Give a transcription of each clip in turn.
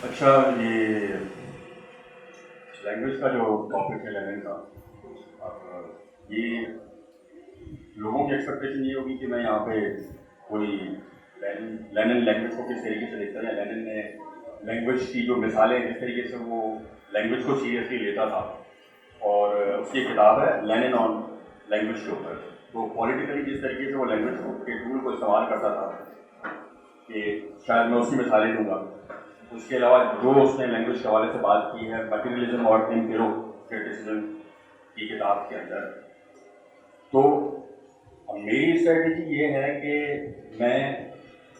अच्छा, ये लैंग्वेज का जो टॉपिक है लेनिन का, अब ये लोगों की एक्सपेक्टेशन ये होगी कि मैं यहाँ पे कोई लेनिन लैंग्वेज को किस तरीके से देखता है, लेनिन ने लैंग्वेज की जो मिसालें जिस तरीके से वो लैंग्वेज को सीरियसली लेता था, और उसकी एक किताब है लेनिन ऑन लैंग्वेज के ऊपर। तो पॉलिटिकली जिस तरीके से वो लैंग्वेज के टूल को इस्तेमाल करता था कि शायद मैं उसकी मिसालें दूंगा। उसके अलावा जो उसने लैंग्वेज के हवाले से बात की है मटेरियलिज्म और एम्पिरो क्रिटिसिज्म की किताब के अंदर, तो मेरी स्ट्रेटेजी ये है कि मैं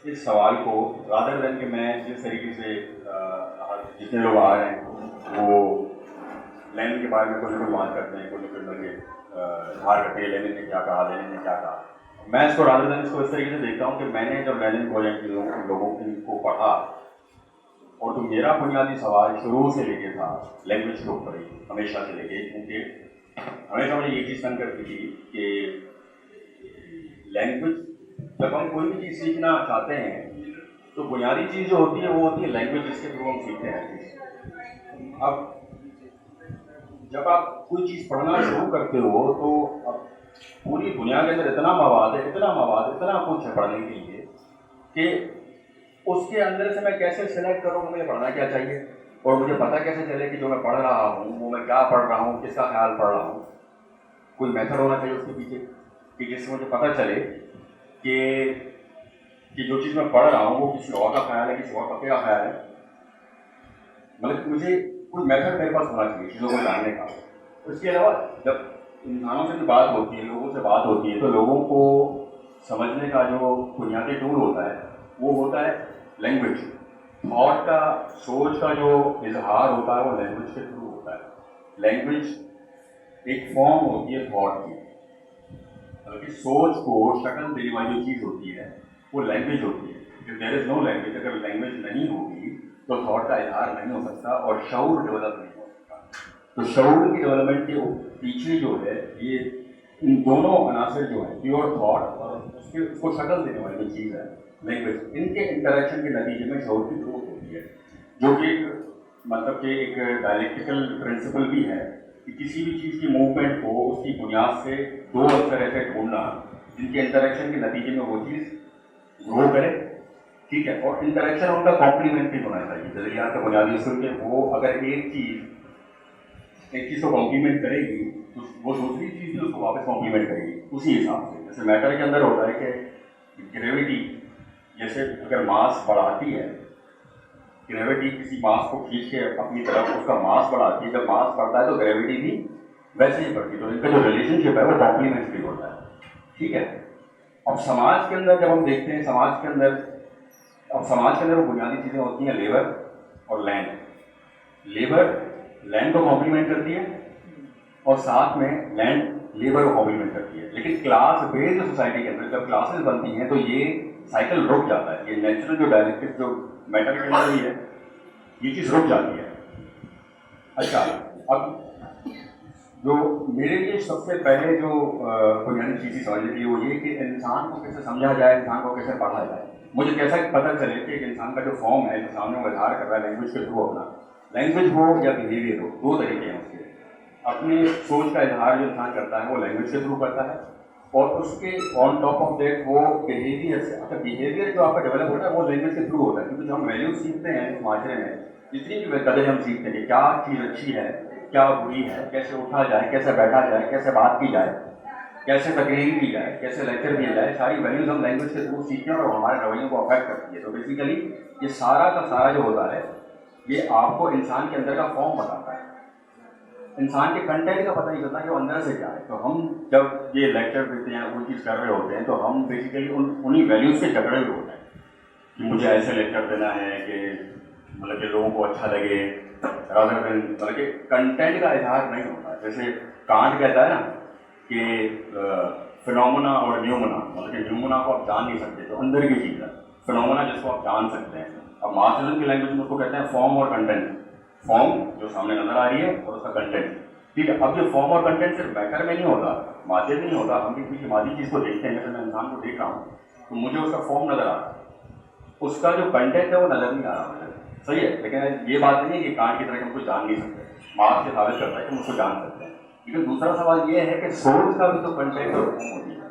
इस सवाल को रादर देन कि मैं जिस तरीके से जितने लोग आ रहे हैं वो लेनिन के बारे में कोई ना कोई बात करते हैं, कोई ना कोई लगे इजहार करते हैं लेनिन ने क्या कहा, लेनिन ने क्या कहा, मैं इसको रादर देन इसको इस तरीके से देखता हूँ कि मैंने जब लेनिन को या लोगों को पढ़ा, और तो मेरा बुनियादी सवाल शुरू से लेके था लैंग्वेज के ऊपर ही, हमेशा से लेके, क्योंकि हमेशा मुझे ये चीज़ तंग करती थी कि लैंग्वेज जब हम कोई भी चीज़ सीखना चाहते हैं तो बुनियादी चीज़ जो होती है वो होती है लैंग्वेज, जिसके थ्रू हम सीखते हैं। अब जब आप कोई चीज़ पढ़ना शुरू करते हो तो अब पूरी दुनिया के अंदर इतना मवाद है, इतना कुछ है पढ़ने के लिए कि उसके अंदर से मैं कैसे सिलेक्ट करूँ मुझे पढ़ना क्या चाहिए, और मुझे पता कैसे चले कि जो मैं पढ़ रहा हूँ वो मैं क्या पढ़ रहा हूँ, किसका ख्याल पढ़ रहा हूँ। कोई मेथड होना चाहिए उसके पीछे कि जिससे मुझे पता चले कि जो चीज़ मैं पढ़ रहा हूँ वो किसी और का ख्याल है, किसी और का क्या ख्याल है। मतलब मुझे कोई मेथड मेरे पास होना चाहिए चीज़ों को जानने का। उसके अलावा जब इंसानों से भी बात होती है, लोगों से बात होती है, तो लोगों को समझने का जो बुनियादी टूल होता है वो होता है लैंग्वेज। थॉट का, सोच का जो इजहार होता है वो लैंग्वेज के थ्रू होता है। लैंग्वेज एक फॉर्म होती है थॉट की, बल्कि सोच को शक्ल देने वाली जो चीज़ होती है वो लैंग्वेज होती है। If there is no language, अगर लैंग्वेज नहीं होगी तो थॉट का इजहार नहीं हो सकता और शऊर डेवलप नहीं हो सकता। तो शऊर की डेवलपमेंट के पीछे जो है ये इन दोनों अनासर जो है, प्योर थॉट और उसको शक्ल देने वाली जो चीज़ है लैंग्वेज, इनके इंटरेक्शन के नतीजे में शऊर की ग्रोथ होती है, जो कि मतलब कि एक डायलेक्टिकल प्रिंसिपल भी है कि किसी भी चीज़ की मूवमेंट को उसकी बुनियाद से दो अक्सर ऐसे ढूंढना जिनके इंटरेक्शन के नतीजे में वो चीज़ ग्रो करे, ठीक है। और इंटरेक्शन उनका कॉम्प्लीमेंट्री होना चाहिए। जरूरियात का बुनियादी असूल के वो अगर एक चीज़ को कॉम्प्लीमेंट करेगी तो वो दूसरी चीज़ भी उसको वापस कॉम्प्लीमेंट करेगी उसी हिसाब से। जैसे मैटर के अंदर होता है कि ग्रेविटी जैसे अगर मास बढ़ाती है, ग्रेविटी किसी मास को खींच के अपनी तरफ उसका मास बढ़ाती है, जब मास बढ़ता है तो ग्रेविटी भी वैसे ही बढ़ती है। तो इनका जो रिलेशनशिप है वो कॉम्प्लीमेंट्री होता है, ठीक है। अब समाज के अंदर जब हम देखते हैं समाज के अंदर वो बुनियादी चीज़ें होती हैं लेबर और लैंड। लेबर लैंड को कॉम्प्लीमेंट करती है और साथ में लैंड लेबर को कॉम्प्लीमेंट करती है। लेकिन क्लास बेस्ड सोसाइटी के अंदर जब क्लासेस बनती हैं तो ये साइकिल रुक जाता है। ये नेचुरल जो डायलेक्टिक्स जो मैटर के अंदर ही है ये चीज़ रुक जाती है। अच्छा, अब जो मेरे लिए सबसे पहले जो बुनियादी चीज़ें समझने की वो ये कि इंसान को कैसे समझा जाए, इंसान को कैसे पढ़ा जाए। मुझे कैसा पता चले कि एक इंसान का जो फॉर्म है, जो सामने वो इजहार कर रहा है लैंग्वेज के थ्रू, अपना लैंग्वेज हो या बिहेवियर हो, दो तरीके हैं उसके। अपनी सोच का इजहार जो इंसान करता है वो लैंग्वेज के थ्रू करता है, और उसके ऑन टॉप ऑफ दैट वो बिहेवियर से, अच्छा बिहेवियर जो आपका डेवलप होता है वो लैंग्वेज के थ्रू होता है। क्योंकि जो हम वैल्यूज सीखते हैं इस माशरे में, जितनी भी कदर हम सीखते हैं कि क्या चीज़ अच्छी है क्या बुरी है, कैसे उठा जाए, कैसे बैठा जाए, कैसे बात की जाए, कैसे तकरीर की जाए, कैसे लेक्चर दिया जाए, सारी वैल्यूज हम लैंग्वेज के थ्रू सीखते हैं और हमारे रवैयों को अफेक्ट करती है। तो बेसिकली ये सारा का सारा जो होता है ये आपको इंसान के अंदर का फॉर्म बताता है। इंसान के कंटेंट का पता नहीं चलता कि वो अंदर से क्या है। तो हम जब ये लेक्चर देते हैं, कोई चीज़ कर रहे होते हैं, तो हम बेसिकली उन्हीं वैल्यूज़ से झगड़े हुए होते हैं कि मुझे ऐसे लेक्चर देना है कि मतलब कि लोगों को अच्छा लगे, रादर देन मतलब कि कंटेंट का इजहार नहीं होता। जैसे कांट कहता है ना कि फिनोमेना और न्यूमना, मतलब कि न्यूमना को आप जान नहीं सकते, तो अंदर की चीज़ है, फिनोमेना जिसको आप जान सकते हैं। अब मार्क्सिज्म की लैंग्वेज में उसको कहते हैं फॉर्म और कंटेंट। फॉर्म जो सामने नजर आ रही है और उसका कंटेंट, ठीक है। अब ये फॉर्म और कंटेंट सिर्फ मैटर में नहीं होता, माध्यम में नहीं होता। हम भी किसी मादी चीज़ को देखते हैं, जैसे मैं इंसान को देख रहा हूँ तो मुझे उसका फॉर्म नजर आ रहा है, उसका जो कंटेंट है वो नजर नहीं आ रहा मुझे। सही है, लेकिन ये बात नहीं है कि कांट की तरह हम कुछ जान नहीं सकते, मार्क्स ये साबित करता है कि हम उसको जान सकते हैं। लेकिन दूसरा सवाल ये है कि सोच का भी तो कंटेंट और फॉर्म होती है,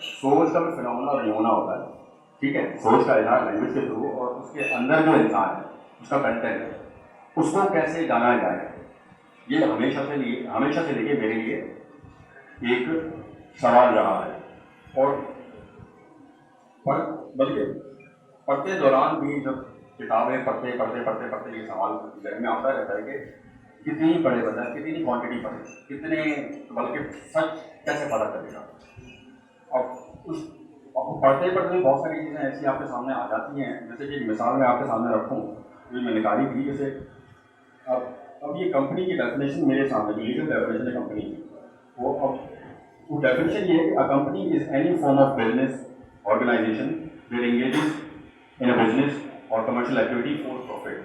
सोच का भी फिनोमेना और नमूना होता है, ठीक है। सोच का इजहार लैंग्वेज के थ्रू, और उसके अंदर जो इंसान है उसका कंटेंट है, उसको कैसे जाना जाए, ये हमेशा से लेके मेरे लिए एक सवाल रहा है। और बल्कि पढ़ते दौरान भी जब किताबें पढ़ते ये सवाल जहन में आता रहता है कि कितनी पढ़े बंदा, कितनी क्वांटिटी पढ़े, कितने, बल्कि सच कैसे पता चलेगा। और उस पढ़ते बहुत सारी चीज़ें ऐसी आपके सामने आ जाती हैं, जैसे कि मिसाल में आपके सामने रखूँ, जो मैं निकाली थी, जैसे अब ये कंपनी की डेफिनेशन मेरे सामने, लीगल डेफिनेशन है कंपनी की, वो डेफिनेशन ये है कि a company is any form of business organisation that engages in a business और कमर्शियल एक्टिविटी फॉर प्रॉफिट,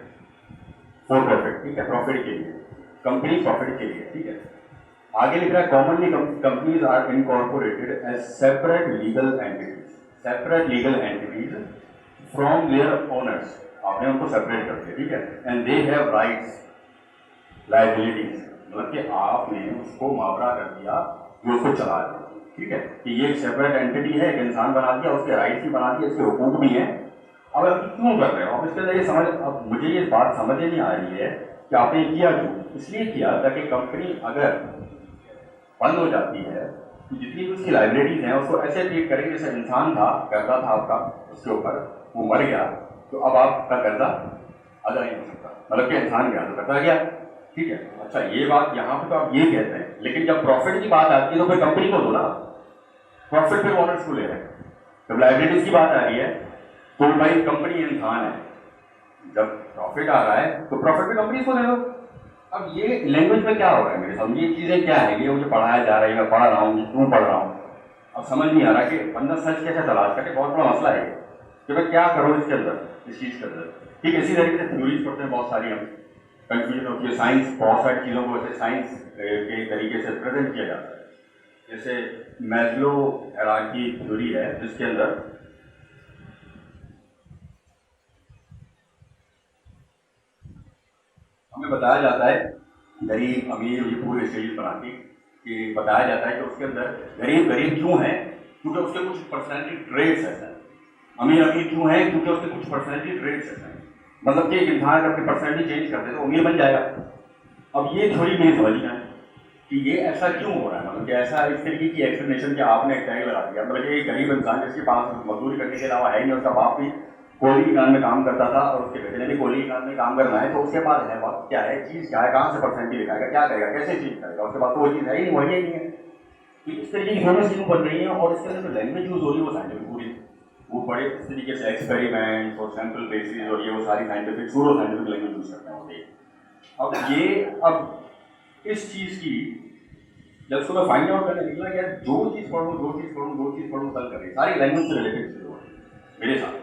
ठीक है, प्रॉफिट के लिए, कंपनी प्रॉफिट के लिए, ठीक है। आगे लिख रहा है commonly companies are incorporated as separate legal entities from their owners, आपने उनको सेपरेट कर दिया, ठीक है, and they have rights liabilities, मतलब कि आपने उसको मावरा कर दिया जो उसको चला रहा है, ठीक है, कि ये एक सेपरेट एंटिटी है, एक इंसान बना दिया, उसके राइट्स भी बना दिए, इसके हुकूक भी हैं। अब आप क्यों कर रहे हो, अब इसके अंदर ये समझ, अब मुझे ये बात समझ ही नहीं आ रही है कि आपने किया क्यों। इसलिए किया ताकि कंपनी अगर बंद हो जाती है तो जितनी भी उसकी लाइबिलिटीज हैं उसको ऐसे ट्रीट करेंगे जैसे इंसान था, कर्जा था आपका उसके ऊपर, वो मर गया तो अब आपका कर्जा अदा नहीं हो सकता, मतलब कि इंसान गया तो कर्जा गया, ठीक है। अच्छा, ये बात यहाँ पे तो आप ये कहते हैं, लेकिन जब प्रॉफिट की बात आती है तो फिर कंपनी को दो ना, प्रॉफिट फिर ओनर्स को ले रहे हैं। जब लाइबिलिटीज की बात आ रही है तो भाई कंपनी इंसान है, जब प्रॉफिट आ रहा है तो प्रॉफिट भी कंपनी को दे दो। अब ये लैंग्वेज में क्या हो रहा है मेरे सामने, ये चीज़ें क्या है, ये मुझे पढ़ाया जा रहा है, मैं पढ़ रहा हूँ, क्यों पढ़ रहा हूँ, अब समझ नहीं आ रहा कि बंदा सच कैसे तलाश करे, बहुत बड़ा मसला है कि मैं क्या करूँ इसके अंदर, इस चीज़ के अंदर, ठीक है। इसी तरीके से थ्योरीज पढ़ते हैं बहुत सारी, हम कंफ्यूजन होती है, साइंस बहुत सारी चीज़ों को ऐसे साइंस के तरीके से प्रेजेंट किया जाता है, जैसे मैस्लो हायरार्की थ्योरी है जिसके अंदर हमें बताया जाता है गरीब अमीर, ये पूरे स्टेज बना के कि बताया जाता है कि उसके अंदर गरीब क्यों है, क्योंकि उसके कुछ पर्सनैलिटी ट्रेट्स ऐसे हैं, अमीर क्यों है क्योंकि उसके कुछ पर्सनैलिटी ट्रेट्स ऐसे हैं, मतलब कि एक इंसान अगर अपनी पर्सनैलिटी चेंज कर दे तो अमीर बन जाएगा। अब ये थोड़ी मेरी समझना है कि ये ऐसा क्यों हो रहा है, मतलब कि ऐसा इस तरीके की एक्सप्लेनेशन कि आपने एक टैग लगा दिया, मतलब एक गरीब इंसान जिसके पास मजदूरी करने के अलावा है नहीं, उसका बाप भी कोयले की कान में काम करता था और उसके बेटे ने भी कोयले की कान में काम करना है, तो उसके पास है वक्त क्या है, चीज़ क्या है, कहाँ से परसेंटेज दिखाएगा, क्या करेगा, कैसे चीज करेगा, उसके पास तो वो चीज़ है ही नहीं, वही नहीं है। तो इस तरीके की दोनों चीज़ें बन रही हैं और इसके अंदर जो लैंग्वेज यूज हो रही है वो साइंटिफिक पूरी, वो बड़े इस तरीके से एक्सपेरिमेंट और सैंपल बेसिस और ये वो सारी scientific pseudo scientific language use करते हैं। अब इस चीज़ की जब उसको मैं फाइंड आउट करने निकला यार, जो चीज़ पढ़ूँ कल करें, सारी लैंग्वेज से रिलेटेड चीज़ें हो मेरे साथ।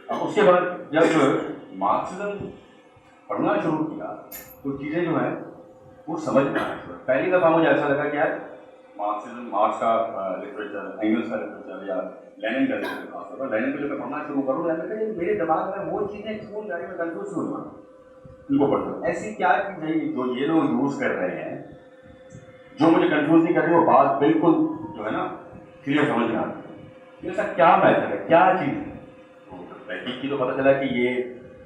अब उसके बाद जब मार्क्सिज्म पढ़ना शुरू किया तो चीज़ें जो हैं वो समझ में आना शुरू। पहली दफ़ा मुझे ऐसा लगा कि यार मार्क्सिज्म, मार्क्स का लिटरेचर, एंगल्स का लिटरेचर या लेनिन का लिटरेचर, खासतौर पर लेनिन को जब मैं पढ़ना शुरू करूँ मेरे दिमाग में वो चीज़ें क्यों जा रही, मैं कन्फ्यूज क्यों हुआ उनको पढ़ता। ऐसी क्या चीज़ है जो ये लोग यूज़ कर रहे हैं जो मुझे कंफ्यूज नहीं कर रही, वो बात बिल्कुल जो है ना क्लियर समझ में आती है। ऐसा क्या मैटर है, क्या चीज़ है, तहकीक की तो पता चला कि ये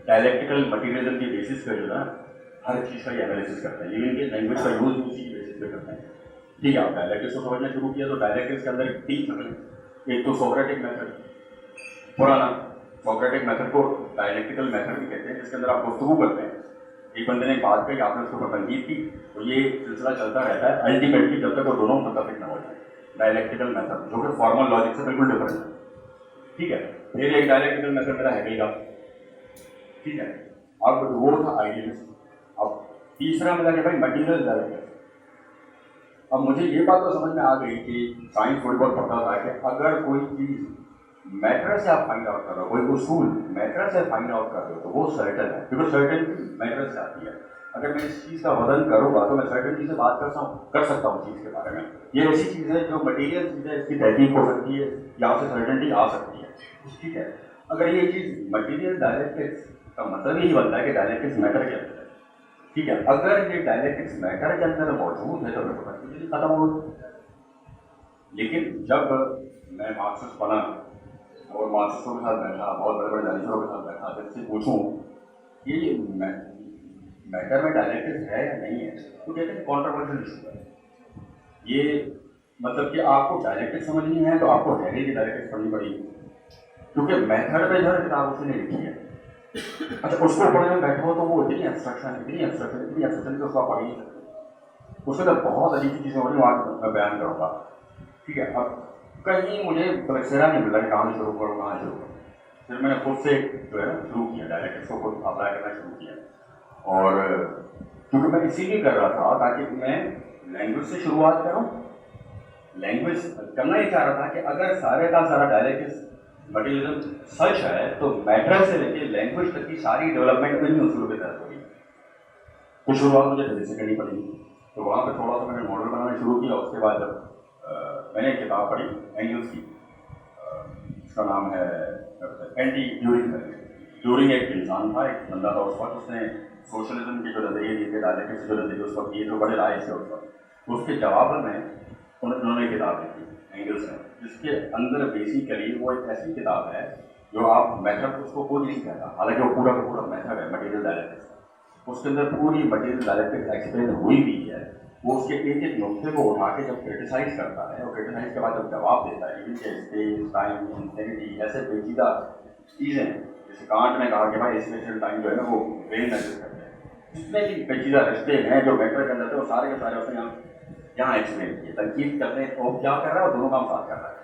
डायलेक्टिकल मटीरियलिज्म की बेसिस पर जो है हर चीज़ का ये एनालिसिस करते हैं, इवन के लैंग्वेज का यूज उसी की बेसिस पे करते हैं। ठीक है, आप डायलेक्टिक्स को समझना शुरू किया तो डायलेक्टिक्स के अंदर 3 शक्ल, एक तो सोक्रेटिक मेथड, पुराना सोक्रेटिक मेथड को डायलेक्टिकल मेथड भी कहते हैं, जिसके अंदर आप गुफ्तगू करते हैं, एक बंदे ने बात कही, आपने उसके ऊपर तनकीद की, तो ये सिलसिला चलता रहता है अल्टीमेटली जब तक वो दोनों मुत्तफिक न हो जाए। डायलेक्टिकल मेथड जो कि फॉर्मल लॉजिक से बिल्कुल डिफरेंट है, ठीक है। फिर एक डायलेक्टिकल मेथड मेरा हेगल का, ठीक है, अब वो था आइडियलिस्ट। अब तीसरा मेरा क्या भाई मटीरियल डायलेक्टिक्स। अब मुझे ये बात तो समझ में आ गई कि साइंस थोड़ी बहुत पढ़ता था कि अगर कोई चीज़ मैटर से आप फाइंड आउट कर रहे हो, कोई उसूल मैटर से फाइंड आउट कर रहे हो तो वो सर्टन है, क्योंकि सर्टन मैटर से आती है। अगर मैं इस चीज़ का वजन करूँगा तो मैं सर्टनिटी से बात कर सकता हूँ चीज़ के बारे में। ये ऐसी चीज़ है जो मटीरियल चीज़ है, इसकी तहकीक हो सकती है, यहाँ से सर्टनिटी आ सकती है, ठीक है। अगर ये चीज़ मटीरियल डायलेक्टिक्स का मतलब यही बनता है कि डायलेक्टिक्स मैटर के अंदर है, ठीक है। अगर ये डायलेक्टिक्स मैटर के अंदर मौजूद है तो मेथोडोलॉजी खत्म हो गई। लेकिन जब मैं मार्क्सिस्ट बना और मार्क्सिस्टों के साथ बैठा, बहुत बड़े बड़े दानिशों के साथ बैठा, जब से पूछूं कि मैटर में डायलेक्टिक्स है या नहीं है, तो कहते हैं कॉन्ट्रोवर्शियल इशू है ये। मतलब कि आपको डायलेक्टिक्स समझनी है तो आपको हैरी की डायलेक्टिक्स पढ़नी पड़ेगी, क्योंकि मेथड में जो है किताब उसने लिखी है। अच्छा, उसको पढ़ने में बैठो तो वो इतनी एब्स्ट्रक्शन कि उसको पढ़ ही नहीं सकते। उसमें तो बहुत अजीब चीज़ें हो रही वहाँ मैं बयान करूँगा, ठीक है। अब कहीं मुझे बलसेरा नहीं मिल रहा कि कहाँ शुरू करूँ कहाँ शुरू करूँ। फिर मैंने खुद से जो है ना शुरू किया, डायलेक्टिक्स को खुद अप्लाई करना शुरू किया। और क्योंकि मैं इसीलिए कर रहा था ताकि मैं लैंग्वेज से शुरुआत करूँ। लैंग्वेज करना ही चाह रहा था कि अगर सारे का सारा डायलेक्टिक्स मटीरियलिज्म सच है तो मैटर से लेके लैंग्वेज तक की सारी डेवलपमेंट में ही उसूलों के तहत होगी। तो शुरुआत मुझे फिजिक्स से करनी पड़ेगी, तो वहाँ पर थोड़ा सा मैंने मॉडल बनाना शुरू किया। उसके बाद जब मैंने एक किताब पढ़ी एंगल्स की, इसका नाम है एंटी ड्यूरिंग। ड्यूरिंग एक इंसान था, एक बंदा था उस वक्त, उसने सोशलिज्म के जो नजरिए दिए थे, डायलेक्टिक्स के जो नजरिए उस वक्त दिए थे, बड़े राय से उस वक्त। उसके जवाब में उन्होंने किताब लिखी एंगल्स में, जिसके अंदर बेसिकली वो एक ऐसी किताब है जो आप मेथड उसको कोई नहीं कहता, हालांकि वो पूरा का पूरा मेथड है मटेरियल डायलेक्टिक्स। उसके अंदर पूरी मटेरियल डायलेक्टिक्स एक्सप्लेन हुई भी है। वो उसके एक एक नुक्ते को उठा के जब क्रिटिसाइज करता है और क्रिटिसाइज के बाद जब जवाब देता है, इवन के स्पेस टाइम इंफिनिटी ऐसे पेचीदा चीज़ें, जैसे कांट ने कहा कि भाई स्पेस एंड टाइम जो है ना वो ब्रेन एडजस्ट करते हैं, जितने भी पेचीदा रिश्ते हैं जो मैटर के अंदर थे वो सारे के सारे उसने यहाँ एक्सप्लेन किए। तनकीद करने वो क्या कर रहा है, और दोनों काम साथ कर रहा है।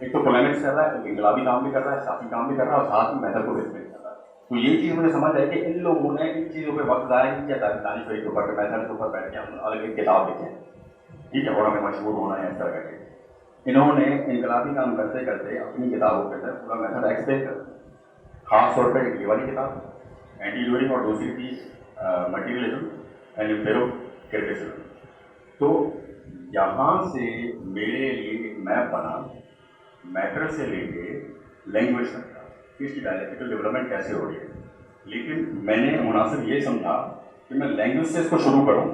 एक तो पोलेमिक्स कर रहा है, एक इनकलाबी काम भी कर रहा है, साथी काम भी कर रहा है, और साथ में मेथड को एक्सप्लेन कर रहा है। तो ये चीज़ मुझे समझ आई कि इन लोगों ने इन चीज़ों पर वक्त ज़ाया नहीं किया दानिशवरी के ऊपर, मेथड के ऊपर बैठ के हम अलग एक किताब लिखें, ठीक है, और हमें मशहूर होना है इस तरह करके। इन्होंने इनकलाबी काम करते करते अपनी किताबों के अंदर पूरा मेथड एक्सप्लेन कर, खास तौर पर एक ये वाली किताब एंटी ड्यूरिंग और दूसरी थी मटीरियलिज्म एंड इम्पेरो क्रिटिसिज्म। तो यहाँ से मेरे लिए एक मैप बना मैटर से लेके लैंग्वेज तक का कि इसकी डायलेक्टिकल डेवलपमेंट कैसे हो रही है। लेकिन मैंने मुनासिब ये समझा कि मैं लैंग्वेज से इसको शुरू करूँ।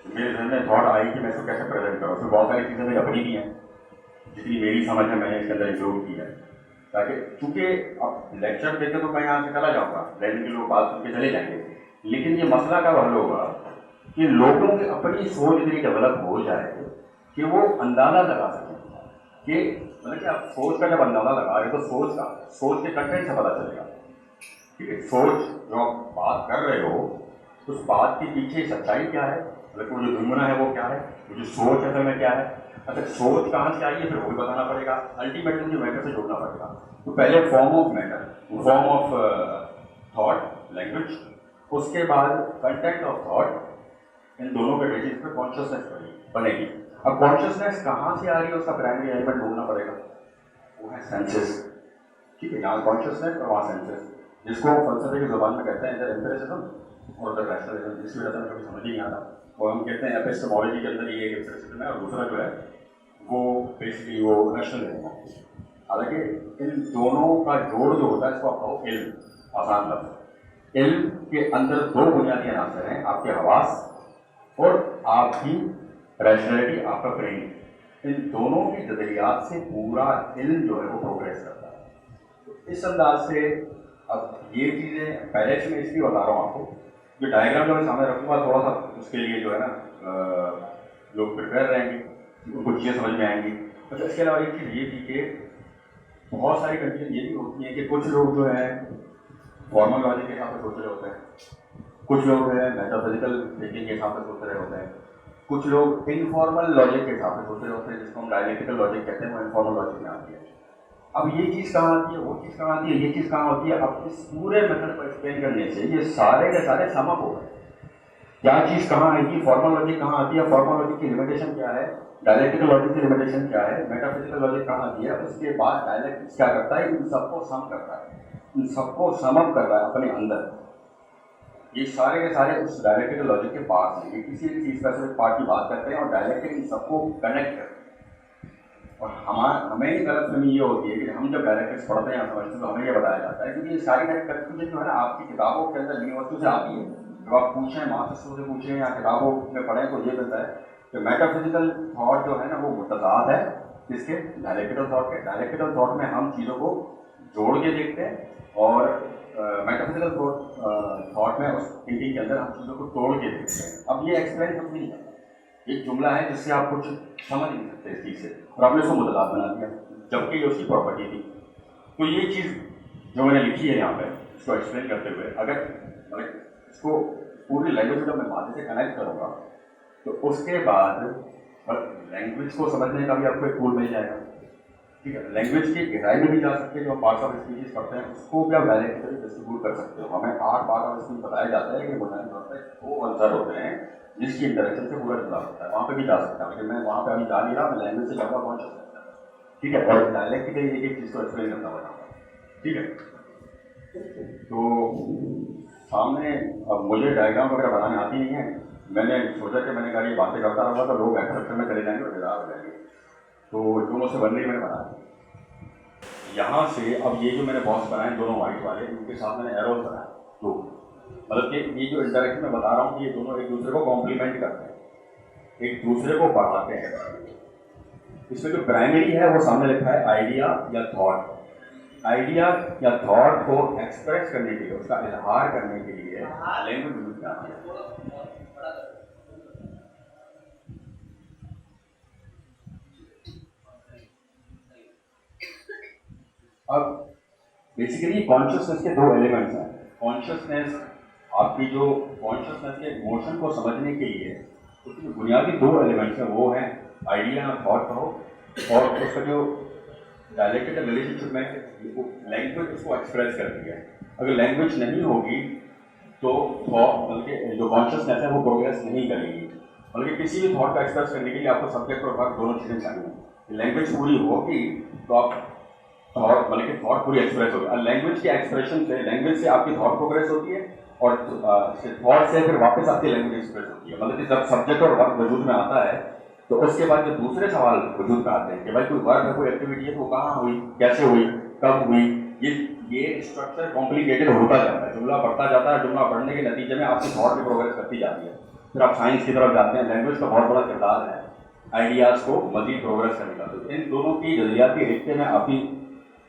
मेरे जहन में थॉट आई कि मैं इसको कैसे प्रेजेंट करूँ। उसमें बहुत सारी चीज़ें मेरी अपनी भी हैं, जितनी मेरी समझ है मैंने इसके अंदर इंक्लूड की है, ताकि चूँकि अब लेक्चर देते तो मैं यहाँ से चला जाऊँगा, लैंग्वेज के लोग बात सुन के चले जाएंगे, लेकिन ये मसला कब हल होगा कि लोगों की अपनी सोच इतनी डेवलप हो जाए कि वो अंदाज़ा लगा सकें कि मतलब कि आप सोच का जब अंदाज़ा लगा रहे हो तो सोच के कंटेंट से पता चलेगा, ठीक है। सोच जो आप बात कर रहे हो उस बात के पीछे सच्चाई क्या है, मतलब वो जो दुनिया है वो क्या है, वो जो सोच असल में क्या है। अच्छा, सोच कहाँ से आई है फिर वो भी बताना पड़ेगा, अल्टीमेटली मुझे मैटर से जोड़ना पड़ेगा। तो पहले form of matter, form of thought language, उसके बाद कंटेंट ऑफ थॉट, इन दोनों के बेसिस पर कॉन्शियसनेस बनेगी। अब कॉन्शियसनेस कहाँ से आ रही है उसका प्राइमरी एलिमेंट ढूंढना पड़ेगा, वो है सेंसेस, ठीक है। यहाँ कॉन्शियसनेस और वहाँ सेंसेस, जिसको फलसफे की जुबान में कहते हैं इधर एम्पिरिसिज्म और उधर रैशनलिज्म, जिसकी वजह से हमें कभी समझ ही नहीं आता। और हम कहते हैं एपिस्टेमोलॉजी के अंदर ये एक एम्पिरिसिज्म है और दूसरा जो है वो बेसिकली वो रैशनलिज्म है। हालांकि इन दोनों का जोड़ जो होता है इसको आप कहो इल्म, आसान लफ्ज़। इल्म के अंदर दो बुनियादी अनासर हैं, आपके हवास और आपकी रैशनैलिटी, आपका ब्रेन। इन दोनों की जदरियात से पूरा इल्म जो है वो प्रोग्रेस करता है। तो इस अंदाज से अब ये चीज़ें पहले से मैं इसलिए बता रहा हूँ आपको, जो डायग्राम जो मैं सामने रखूँगा थोड़ा सा उसके लिए जो है ना लोग प्रिपेयर रहेंगे, उनको चीज़ें समझ में आएंगी। अच्छा, इसके अलावा एक चीज़ ये थी कि बहुत सारी कंडीशन ये भी होती है कि कुछ लोग जो है फॉर्मल लॉजिक के हिसाब से सोच रहे होते हैं, कुछ लोग जो है मेटाफिजिकल थिंकिंग के हिसाब से सोच रहे होते हैं, कुछ लोग इनफॉर्मल लॉजिक के हिसाब से सोच रहे होते हैं, जिसको हम डायलेक्टिकल लॉजिक कहते हैं, वो इनफॉर्मल लॉजिक में आती है। अब ये चीज़ कहाँ आती है, वो चीज़ कहाँ आती है, ये चीज़ कहाँ होती है। अब इस पूरे मेथड को एक्सप्लेन करने से ये सारे के सारे समअप हो गए। क्या चीज़ कहाँ आएगी, फॉर्मल लॉजिक कहाँ आती है, फॉर्मल लॉजिक की लिमिटेशन क्या है, डायलेक्टिकल लॉजिक की लिमिटेशन क्या है, मेटाफिजिकल लॉजिक कहाँ आती है। उसके बाद डायलेक्टिक्स क्या करता है, इन सबको सम करता है, इन सबको समअप कर रहा है अपने अंदर। ये सारे के सारे उस डायलेक्टिकल लॉजिक के पार्ट्स हैं। ये किसी भी चीज़ का सिर्फ पार्ट की बात करते हैं और डायलेक्टिक इन सबको कनेक्ट करते हैं। और हमें ही गलतफहमी ये होती है कि हम जब डायरेक्टर्स पढ़ते हैं समझते हैं तो हमें ये बताया जाता है, क्योंकि ये सारी कन्फ्यूजन जो है ना आपकी किताबों के अंदर यूनिवर्सिटी से आती है। जब आप पूछें मास्टर्स से पूछें या किताबों में पढ़ें तो ये मिलता है कि मेटाफिजिकल थॉट जो है ना वो मुतज़ाद है इसके डायलेक्टिकल थॉट के। डायलेक्टिकल थॉट में हम चीज़ों को जोड़ के देखते हैं और मेटाफिजिकल थॉट में उस थिंकिंग के अंदर हम चीज़ों को तोड़ के देखते हैं। अब ये एक्सप्लेन कुछ नहीं है, एक जुमला है जिससे आप कुछ समझ नहीं सकते इस चीज़ से और आपने उसको मुतज़ाद बना दिया जबकि ये उसकी प्रॉपर्टी थी। तो ये चीज़ जो मैंने लिखी है यहाँ पे इसको एक्सप्लेन करते हुए, अगर मतलब इसको पूरी लैंग्वेज जब मैं माथे से कनेक्ट करूँगा तो उसके बाद लैंग्वेज को समझने का भी आपको एक टूल मिल जाएगा। ठीक है, लैंग्वेज की गहराई में भी जा सकते हैं, जो हम पार्ट्स ऑफ स्पीचेस पढ़ते हैं उसको भी आप डायरेक्टली डिस्ट्रीब्यूट कर सकते हो। हमें 8 पार्ट ऑफ स्पीच बताया जाता है कि बुनियादी तौर पर 2 आंसर होते हैं जिसकी इंटरेक्शन से पूरा जुड़ा होता है, वहाँ पे भी जा सकता है। लेकिन मैं वहाँ पे अभी जा नहीं रहा, मैं लैंग्वेज से जाऊँगा कॉन्शियस। ठीक है, और डायलेक्ट के एक एक चीज़ को एक्सप्लेन करना बताऊँगा। ठीक है, तो सामने अब मुझे डायग्राम वगैरह बनाने आती नहीं है, मैंने सोचा कि मैंने कहा ये बातें करता रहूँगा तो लोग एक्सेप्शन में चले जाएंगे और बेदार हो जाएंगे, तो जो मुझसे बन रही मैंने बनाया। यहाँ से अब ये जो मैंने बॉक्स बनाए दोनों वाइट वाले, इनके साथ मैंने एरोज बनाए तो मतलब कि ये जो इंटरेक्शन मैं बता रहा हूँ कि ये दोनों एक दूसरे को कॉम्प्लीमेंट करते हैं, एक दूसरे को बढ़ाते हैं। इसमें जो प्राइमरी है वो सामने लिखा है आइडिया या थॉट। आइडिया या थॉट को एक्सप्रेस करने के लिए, उसका इजहार करने के लिए लैंग्वेज यूज आती है। अब बेसिकली कॉन्शियसनेस के 2 एलिमेंट्स हैं। कॉन्शियसनेस आपकी जो कॉन्शियसनेस के मोशन को समझने के लिए उसके जो बुनियादी 2 एलिमेंट्स हैं वो हैं आइडिया और थॉट कहो, और उसका जो डायलेक्टिकल रिलेशनशिप में लैंग्वेज उसको एक्सप्रेस करती है। अगर लैंग्वेज नहीं होगी तो थॉट बल्कि जो कॉन्शियसनेस है वो प्रोग्रेस नहीं करेगी। बल्कि किसी भी थॉट का एक्सप्रेस करने के लिए आपको सब्जेक्ट और वर्ब दोनों चीज़ें चाहिए। लैंग्वेज पूरी होगी तो आप थॉट बल्कि थॉट पूरी एक्सप्रेस होगी। और लैंग्वेज के एक्सप्रेशन से, लैंग्वेज से आपकी थॉट प्रोग्रेस होती है और थॉट से फिर वापस आपकी लैंग्वेज एक्सप्रेस होती है। मतलब कि जब सब्जेक्ट और वर्ब वजूद में आता है तो उसके बाद जो दूसरे सवाल वजूद में आते हैं कि भाई कोई वर्ब है, कोई एक्टिविटी है तो वो कहाँ हुई, कैसे हुई, कब हुई। ये स्ट्रक्चर कॉम्प्लिकेटेड होता जाता है, जुमला बढ़ता जाता है, जुमला बढ़ने के नतीजे में आपकी थॉट भी प्रोग्रेस करती जाती है। फिर आप साइंस की तरफ जाते हैं, लैंग्वेज का बहुत बड़ा किरदार है आइडियाज़ को मजीद प्रोग्रेस करने का। तो इन दोनों की जज्बाती रिश्ते में आपकी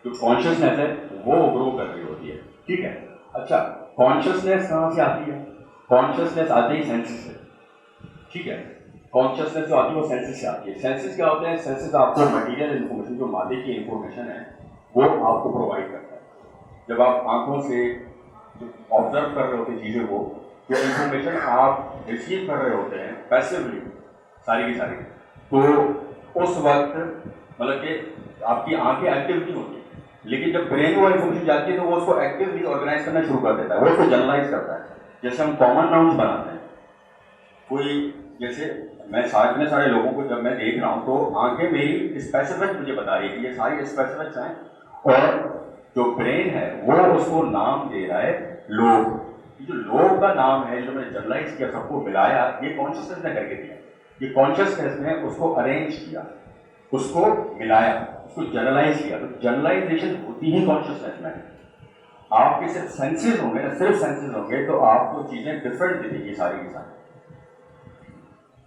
जो कॉन्शियसनेस है वो ग्रो कर रही होती है। ठीक है, अच्छा कॉन्शियसनेस कहाँ से आती है? कॉन्शियसनेस आती है सेंसेस से। ठीक है, कॉन्शियसनेस जो आती है वो सेंसेस से आती है। सेंसेस क्या होते हैं? सेंसेस आपको मटेरियल इन्फॉर्मेशन, जो मादे की इन्फॉर्मेशन है वो आपको प्रोवाइड करता है। जब आप आंखों से ऑब्जर्व कर रहे होते हैं चीज़ों को, जो इन्फॉर्मेशन आप रिसीव कर रहे होते हैं पैसिवली सारी की सारी, तो उस वक्त मतलब कि आपकी आंखें एक्टिव नहीं होती, लेकिन जब ब्रेन वो इन्फॉर्मेशन जाती है तो वो उसको एक्टिवली ऑर्गेनाइज करना शुरू कर देता है, वो उसको जनरलाइज करता है। जैसे हम कॉमन नाउन्स बनाते हैं, कोई जैसे मैं इतने सारे लोगों को जब मैं देख रहा हूँ तो आंखें मेरी स्पेसिफिक मुझे बता रही है कि ये सारी स्पेसिफिक्स हैं, और जो ब्रेन है वो उसको नाम दे रहा है लोग। जो लोग का नाम है जो मैंने जनरलाइज किया, सबको मिलाया, ये कॉन्शियसनेस ने करके दिया। ये कॉन्शियसनेस ने उसको अरेंज किया, उसको मिलाया, उसको जनरलाइज किया। तो जनरलाइजेशन होती ही कॉन्शियसनेस में। आपके सिर्फ सेंसेस होंगे ना, सिर्फ सेंसेस होंगे तो आपको चीजें डिफरेंट दिखेगी सारी की सारी।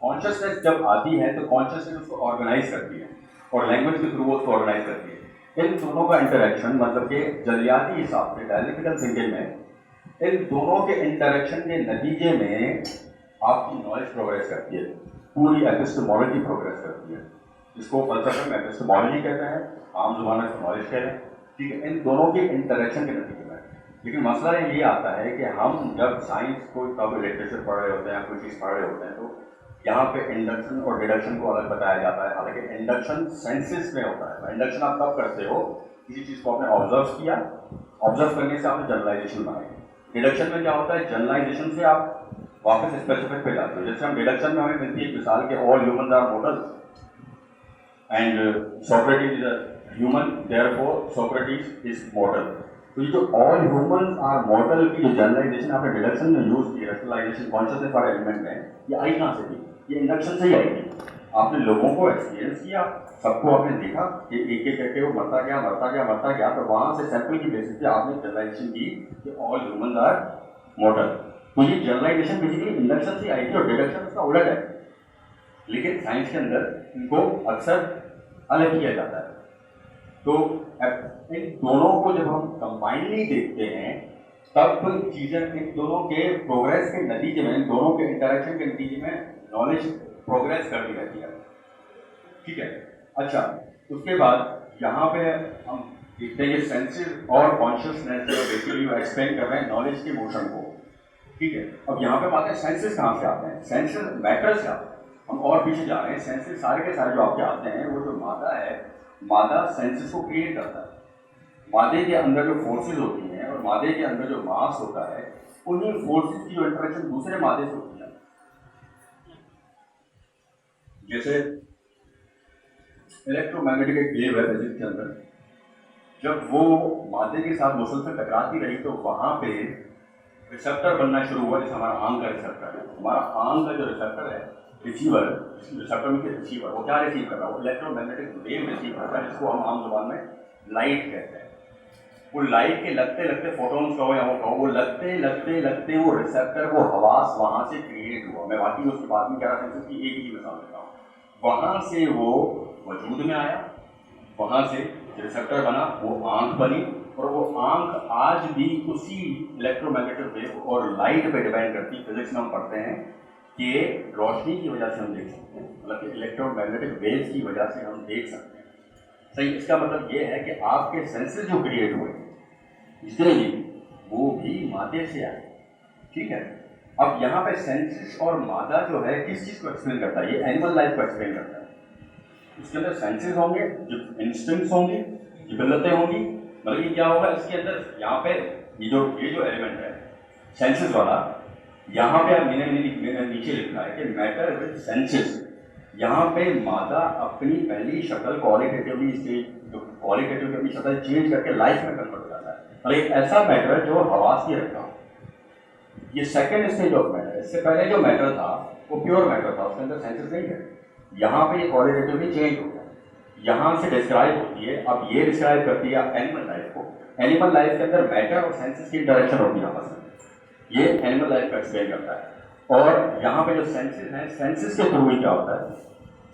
कॉन्शियसनेस जब आती है तो कॉन्शियसनेस उसको ऑर्गेनाइज करती है और लैंग्वेज के थ्रू उसको ऑर्गेनाइज करती है। इन दोनों का इंटरेक्शन मतलब कि जरियाती हिसाब से डायलेक्टिकल थिंकिंग में इन दोनों के इंटरेक्शन के नतीजे में आपकी नॉलेज प्रोग्रेस करती है, पूरी एपिस्टेमोलॉजी प्रोग्रेस करती है, जिसको फलसफे में एपिस्टेमोलॉजी कहते हैं, आम जुबान में नॉलेज कहते हैं। ठीक है, इन दोनों के इंटरेक्शन के नतीजे में। लेकिन मसला ये आता है कि हम जब साइंस को कब लिटरेचर पढ़ रहे होते हैं, कोई चीज़ पढ़ रहे होते हैं, तो यहाँ पे इंडक्शन और डिडक्शन को अलग बताया जाता है। हालांकि इंडक्शन सेंसेस में होता है। इंडक्शन आप तब करते हो किसी चीज़ को आपने ऑब्जर्व किया, ऑब्जर्व करने से आपने जनरलाइजेशन बनाई। डिडक्शन में क्या होता है? जनरलाइजेशन से आप वापस स्पेसिफिक पे जाते हो। जैसे हम डिडक्शन में हमें मिलती है मिसाल के all human are models and Socrates is a human, therefore Socrates is model. तो ये जो ऑल ह्यूमन आर मॉडल की जो जनरलाइजेशन आपने डिडक्शन में यूज की, रैशनलाइजेशन कॉन्शियसनेस वाले एलिमेंट में, ये आई कहाँ से थी? ये इंडक्शन से ही आई थी। आपने लोगों को एक्सपीरियंस किया, सबको आपने देखा कि एक एक करके वो मरता गया, तो वहाँ से सैंपल की बेसिस पे आपने जनरलाइजेशन की कि ऑल ह्यूमन आर मॉर्टल। तो ये जनरलाइजेशन बेसिकली इंडक्शन से आई थी और डिडक्शन उसका उलट है, लेकिन साइंस के अंदर इनको अक्सर अलग किया जाता है। तो इन दोनों को जब हम कंबाइनली देखते हैं तब चीज़ें इन दोनों के प्रोग्रेस के नतीजे में, इन दोनों के इंटरेक्शन के नतीजे में नॉलेज प्रोग्रेस करती रहती है। ठीक है, अच्छा, उसके बाद यहाँ पे हम देखते हैं कि सेंसेस और कॉन्शियसनेस बेसिकली एक्सप्लेन कर रहे हैं नॉलेज के मोशन को। ठीक है, अब यहाँ पे बात है सेंसेस कहाँ से आते हैं, सेंसेस मैटर से आते हैं। हम और पीछे जा रहे हैं, सेंसेस सारे के सारे जो आपके आते हैं वो जो मादा है, मादा सेंसेस को क्रिएट करता है। मादे के अंदर जो फोर्सेस होती हैं और मादे के अंदर जो मास होता है, उन्हीं फोर्सेस की जो इंटरेक्शन दूसरे मादे से होती है। जैसे इलेक्ट्रोमैग्नेटिक एक वेव है फिजिक्स के अंदर, जब वो मादे के साथ मुसलसल टकराती रही तो वहां पे रिसेप्टर बनना शुरू हुआ। जैसे हमारा आंख का रिसेप्टर है, हमारा आंख का जो रिसेप्टर है, रिसीवर, रिसेप्टर में रिसीवर, वो क्या रिसीव कर रहा है, वो इलेक्ट्रोमैग्नेटिक वेव रिसीव कर रहा है, जिसको हम आम जुबान में लाइट कहते हैं। वो लाइट के लगते लगते फोटोन्स कहो या वो कहो, वो लगते लगते लगते वो रिसेप्टर, वो हवास वहां से क्रिएट हुआ। मैं बाकी उसके बाद में क्या सेंसेस की एक ही मिसाल देता हूँ। वहां से वो वजूद में आया, वहां से रिसेप्टर बना, वो आंख बनी, और वो आंख आज भी उसी इलेक्ट्रोमैग्नेटिक वेव और लाइट पे डिपेंड करती है। फिजिक्स में हम पढ़ते हैं कि रोशनी की वजह से हम देख सकते हैं, मतलब इलेक्ट्रोमैग्नेटिक वेव्स की वजह से हम देख सकते हैं। सही, इसका मतलब ये है कि आपके सेंसेस जो क्रिएट हुए जितने भी, वो भी मादे से आए। ठीक है, अब यहाँ पे सेंसेस और मादा जो है किस चीज़ को एक्सप्लेन करता है, ये एनिमल लाइफ को एक्सप्लेन करता है। इसके अंदर सेंसेस होंगे, जो इंस्टिंक्ट्स होंगी, जिबलतें होंगी। मतलब ये क्या होगा इसके अंदर, यहाँ पे ये जो एलिमेंट है सेंसेस वाला, यहाँ पे मैंने नीचे लिखा है कि मैटर विद सेंसेस। यहाँ पे मादा अपनी पहली शक्ल क्वालिटेटिवली अपनी शक्ल चेंज करके लाइफ में कन्वर्ट हो जाता है। मतलब एक ऐसा मैटर जो हवास की रखता हो, ये सेकंड स्टेज ऑफ मैटर। इससे पहले जो मैटर था वो प्योर मैटर था, उसके अंदर सेंसेस नहीं है। यहाँ पे ये क्वालिटेटिवली चेंज हो गया, यहाँ से डिस्क्राइब होती है। अब ये डिस्क्राइब करती है एनिमल लाइफ को। एनिमल लाइफ के अंदर मैटर और सेंसेस की इंटरेक्शन होती है आपस में, ये एनिमल लाइफ को एक्सप्लेन करता है। और यहाँ पे जो सेंसेस हैं, सेंसेस के थ्रू ही क्या होता है,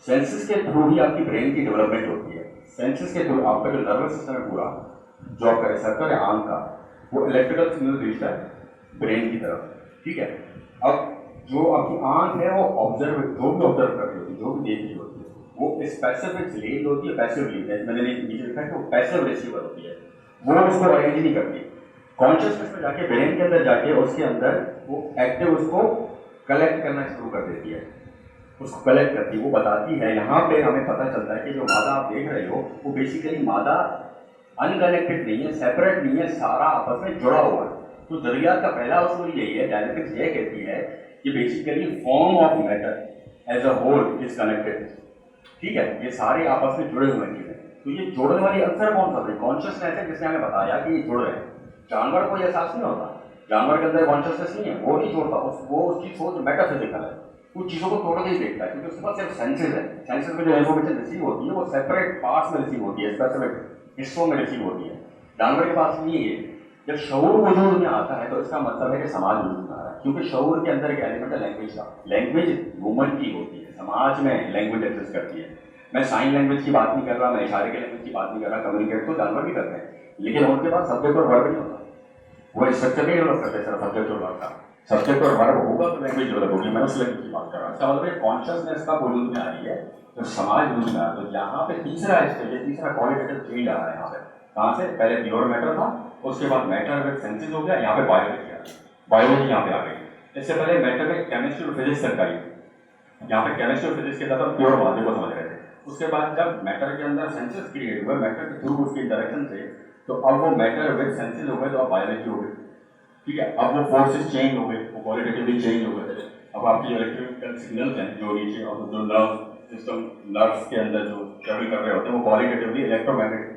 सेंसेस के थ्रू ही आपकी ब्रेन की डेवलपमेंट होती है। सेंसेस के थ्रू आपका जो नर्वस सिस्टम है पूरा, जो आपका रिसेप्टर है आंख का, वो इलेक्ट्रिकल सिग्नल भेजता है ब्रेन की तरफ। ठीक है, अब जो आपकी आंख है वो ऑब्जर्व, जो भी ऑब्जर्व कर रही होती है, जो भी देख रही होती है, वो स्पेसिफिक लीड होती है, पैसिव लीड है। मैंने नीचे लिखा है कि वो पैसिव रिसीवर होती है, वो उसको अरेंज नहीं करती। कॉन्शियसनेस में जाके, ब्रेन के अंदर जाके उसके अंदर वो एक्टिव उसको कलेक्ट करना शुरू कर देती है, उसको कलेक्ट करती है, वो बताती है। यहाँ पे हमें पता चलता है कि जो मादा आप देख रहे हो वो बेसिकली मादा अनकनेक्टेड नहीं है, सेपरेट नहीं है, सारा आपस में जुड़ा हुआ है। तो जरूरियात का पहला उसूल यही है, डायनेमिक्स ये कहती है कि basically form of matter as a whole is connected. ठीक है, ये सारे आपस में जुड़े हुए चीजें। तो ये जोड़ने वाली अंसर कौन सा है, कॉन्शियसनेस है, जिसने हमें बताया कि ये जुड़ रहे हैं। जानवर को ये एहसास नहीं होता, जानवर के अंदर कॉन्शियसनेस नहीं है, वो नहीं जोड़ता, वो उसकी सोच मेटाफिजिकल है, कुछ चीज़ों को तोड़ के ही देखता है, क्योंकि उसके पास सिर्फ सेंसेस है। सेंसेस में जो इन्फॉर्मेशन रिसीव होती है वो सेपरेट पार्ट्स में रिसीव होती है, स्पेसिफिक हिस्सों में रिसीव होती है। जानवर के पास नहीं है। जब शऊर वजूद में आता है तो इसका मतलब है कि समाज वजूद में आ रहा है, क्योंकि शऊर के अंदर एक एलिमेंट है लैंग्वेज का। लैंग्वेज वुमन की होती है, समाज में लैंग्वेज एग्जिस्ट करती है। मैं साइन लैंग्वेज की बात नहीं कर रहा, मैं इशारे की लैंग्वेज की बात नहीं कर रहा। कम्युनिकेट तो जानवर भी करते हैं, लेकिन उनके पास सब्जेक्ट और वर्ब नहीं होता, वो स्ट्रक्चर नहीं डेवलप करते सर, सब्जेक्ट और वर्ब का। सब्जेक्ट और वर्ब होगा तो लैंग्वेज डेवलप होगी। मैं उस लैंग्वेज की बात कर रहा हूँ। इसका मतलब कॉन्शियसनेस का वजूद में आ रही है तो समाज वजूद में आ रहा है। तो यहाँ पे तीसरा स्टेज है, तीसरा क्वालिटेटिव चेंज आ रहा है यहाँ पे। कहाँ से, पहले प्योर मैटर था, उसके बाद मैटर विद सेंसेस हो गया, यहाँ पे बायोलॉजी आ गई, बायोलॉजी यहाँ पे आ गई। इससे पहले मैटर में केमिस्ट्री और फिजिक्स तक आई, यहाँ पे केमिस्ट्री और फिजिक्स के साथ प्योर बातें को समझ रहे थे। उसके बाद जब मैटर के अंदर सेंसेस क्रिएट हुए, मैटर के थ्रू उसके इंटरेक्शन से, तो अब वो मैटर विद सेंसेस हो गए, तो अब बायोलॉजी हो गई। ठीक है, अब वो फोर्सेस चेंज हो गए, वो क्वालिटेटिवली चेंज हो गए। अब आपकी इलेक्ट्रिकल सिग्नल्स हैं जो नीचे, और जो नर्व सिस्टम, नर्व्स के अंदर जो ट्रेवल कर रहे होते हैं, वो क्वालिटेटिवली इलेक्ट्रोमैग्नेटिक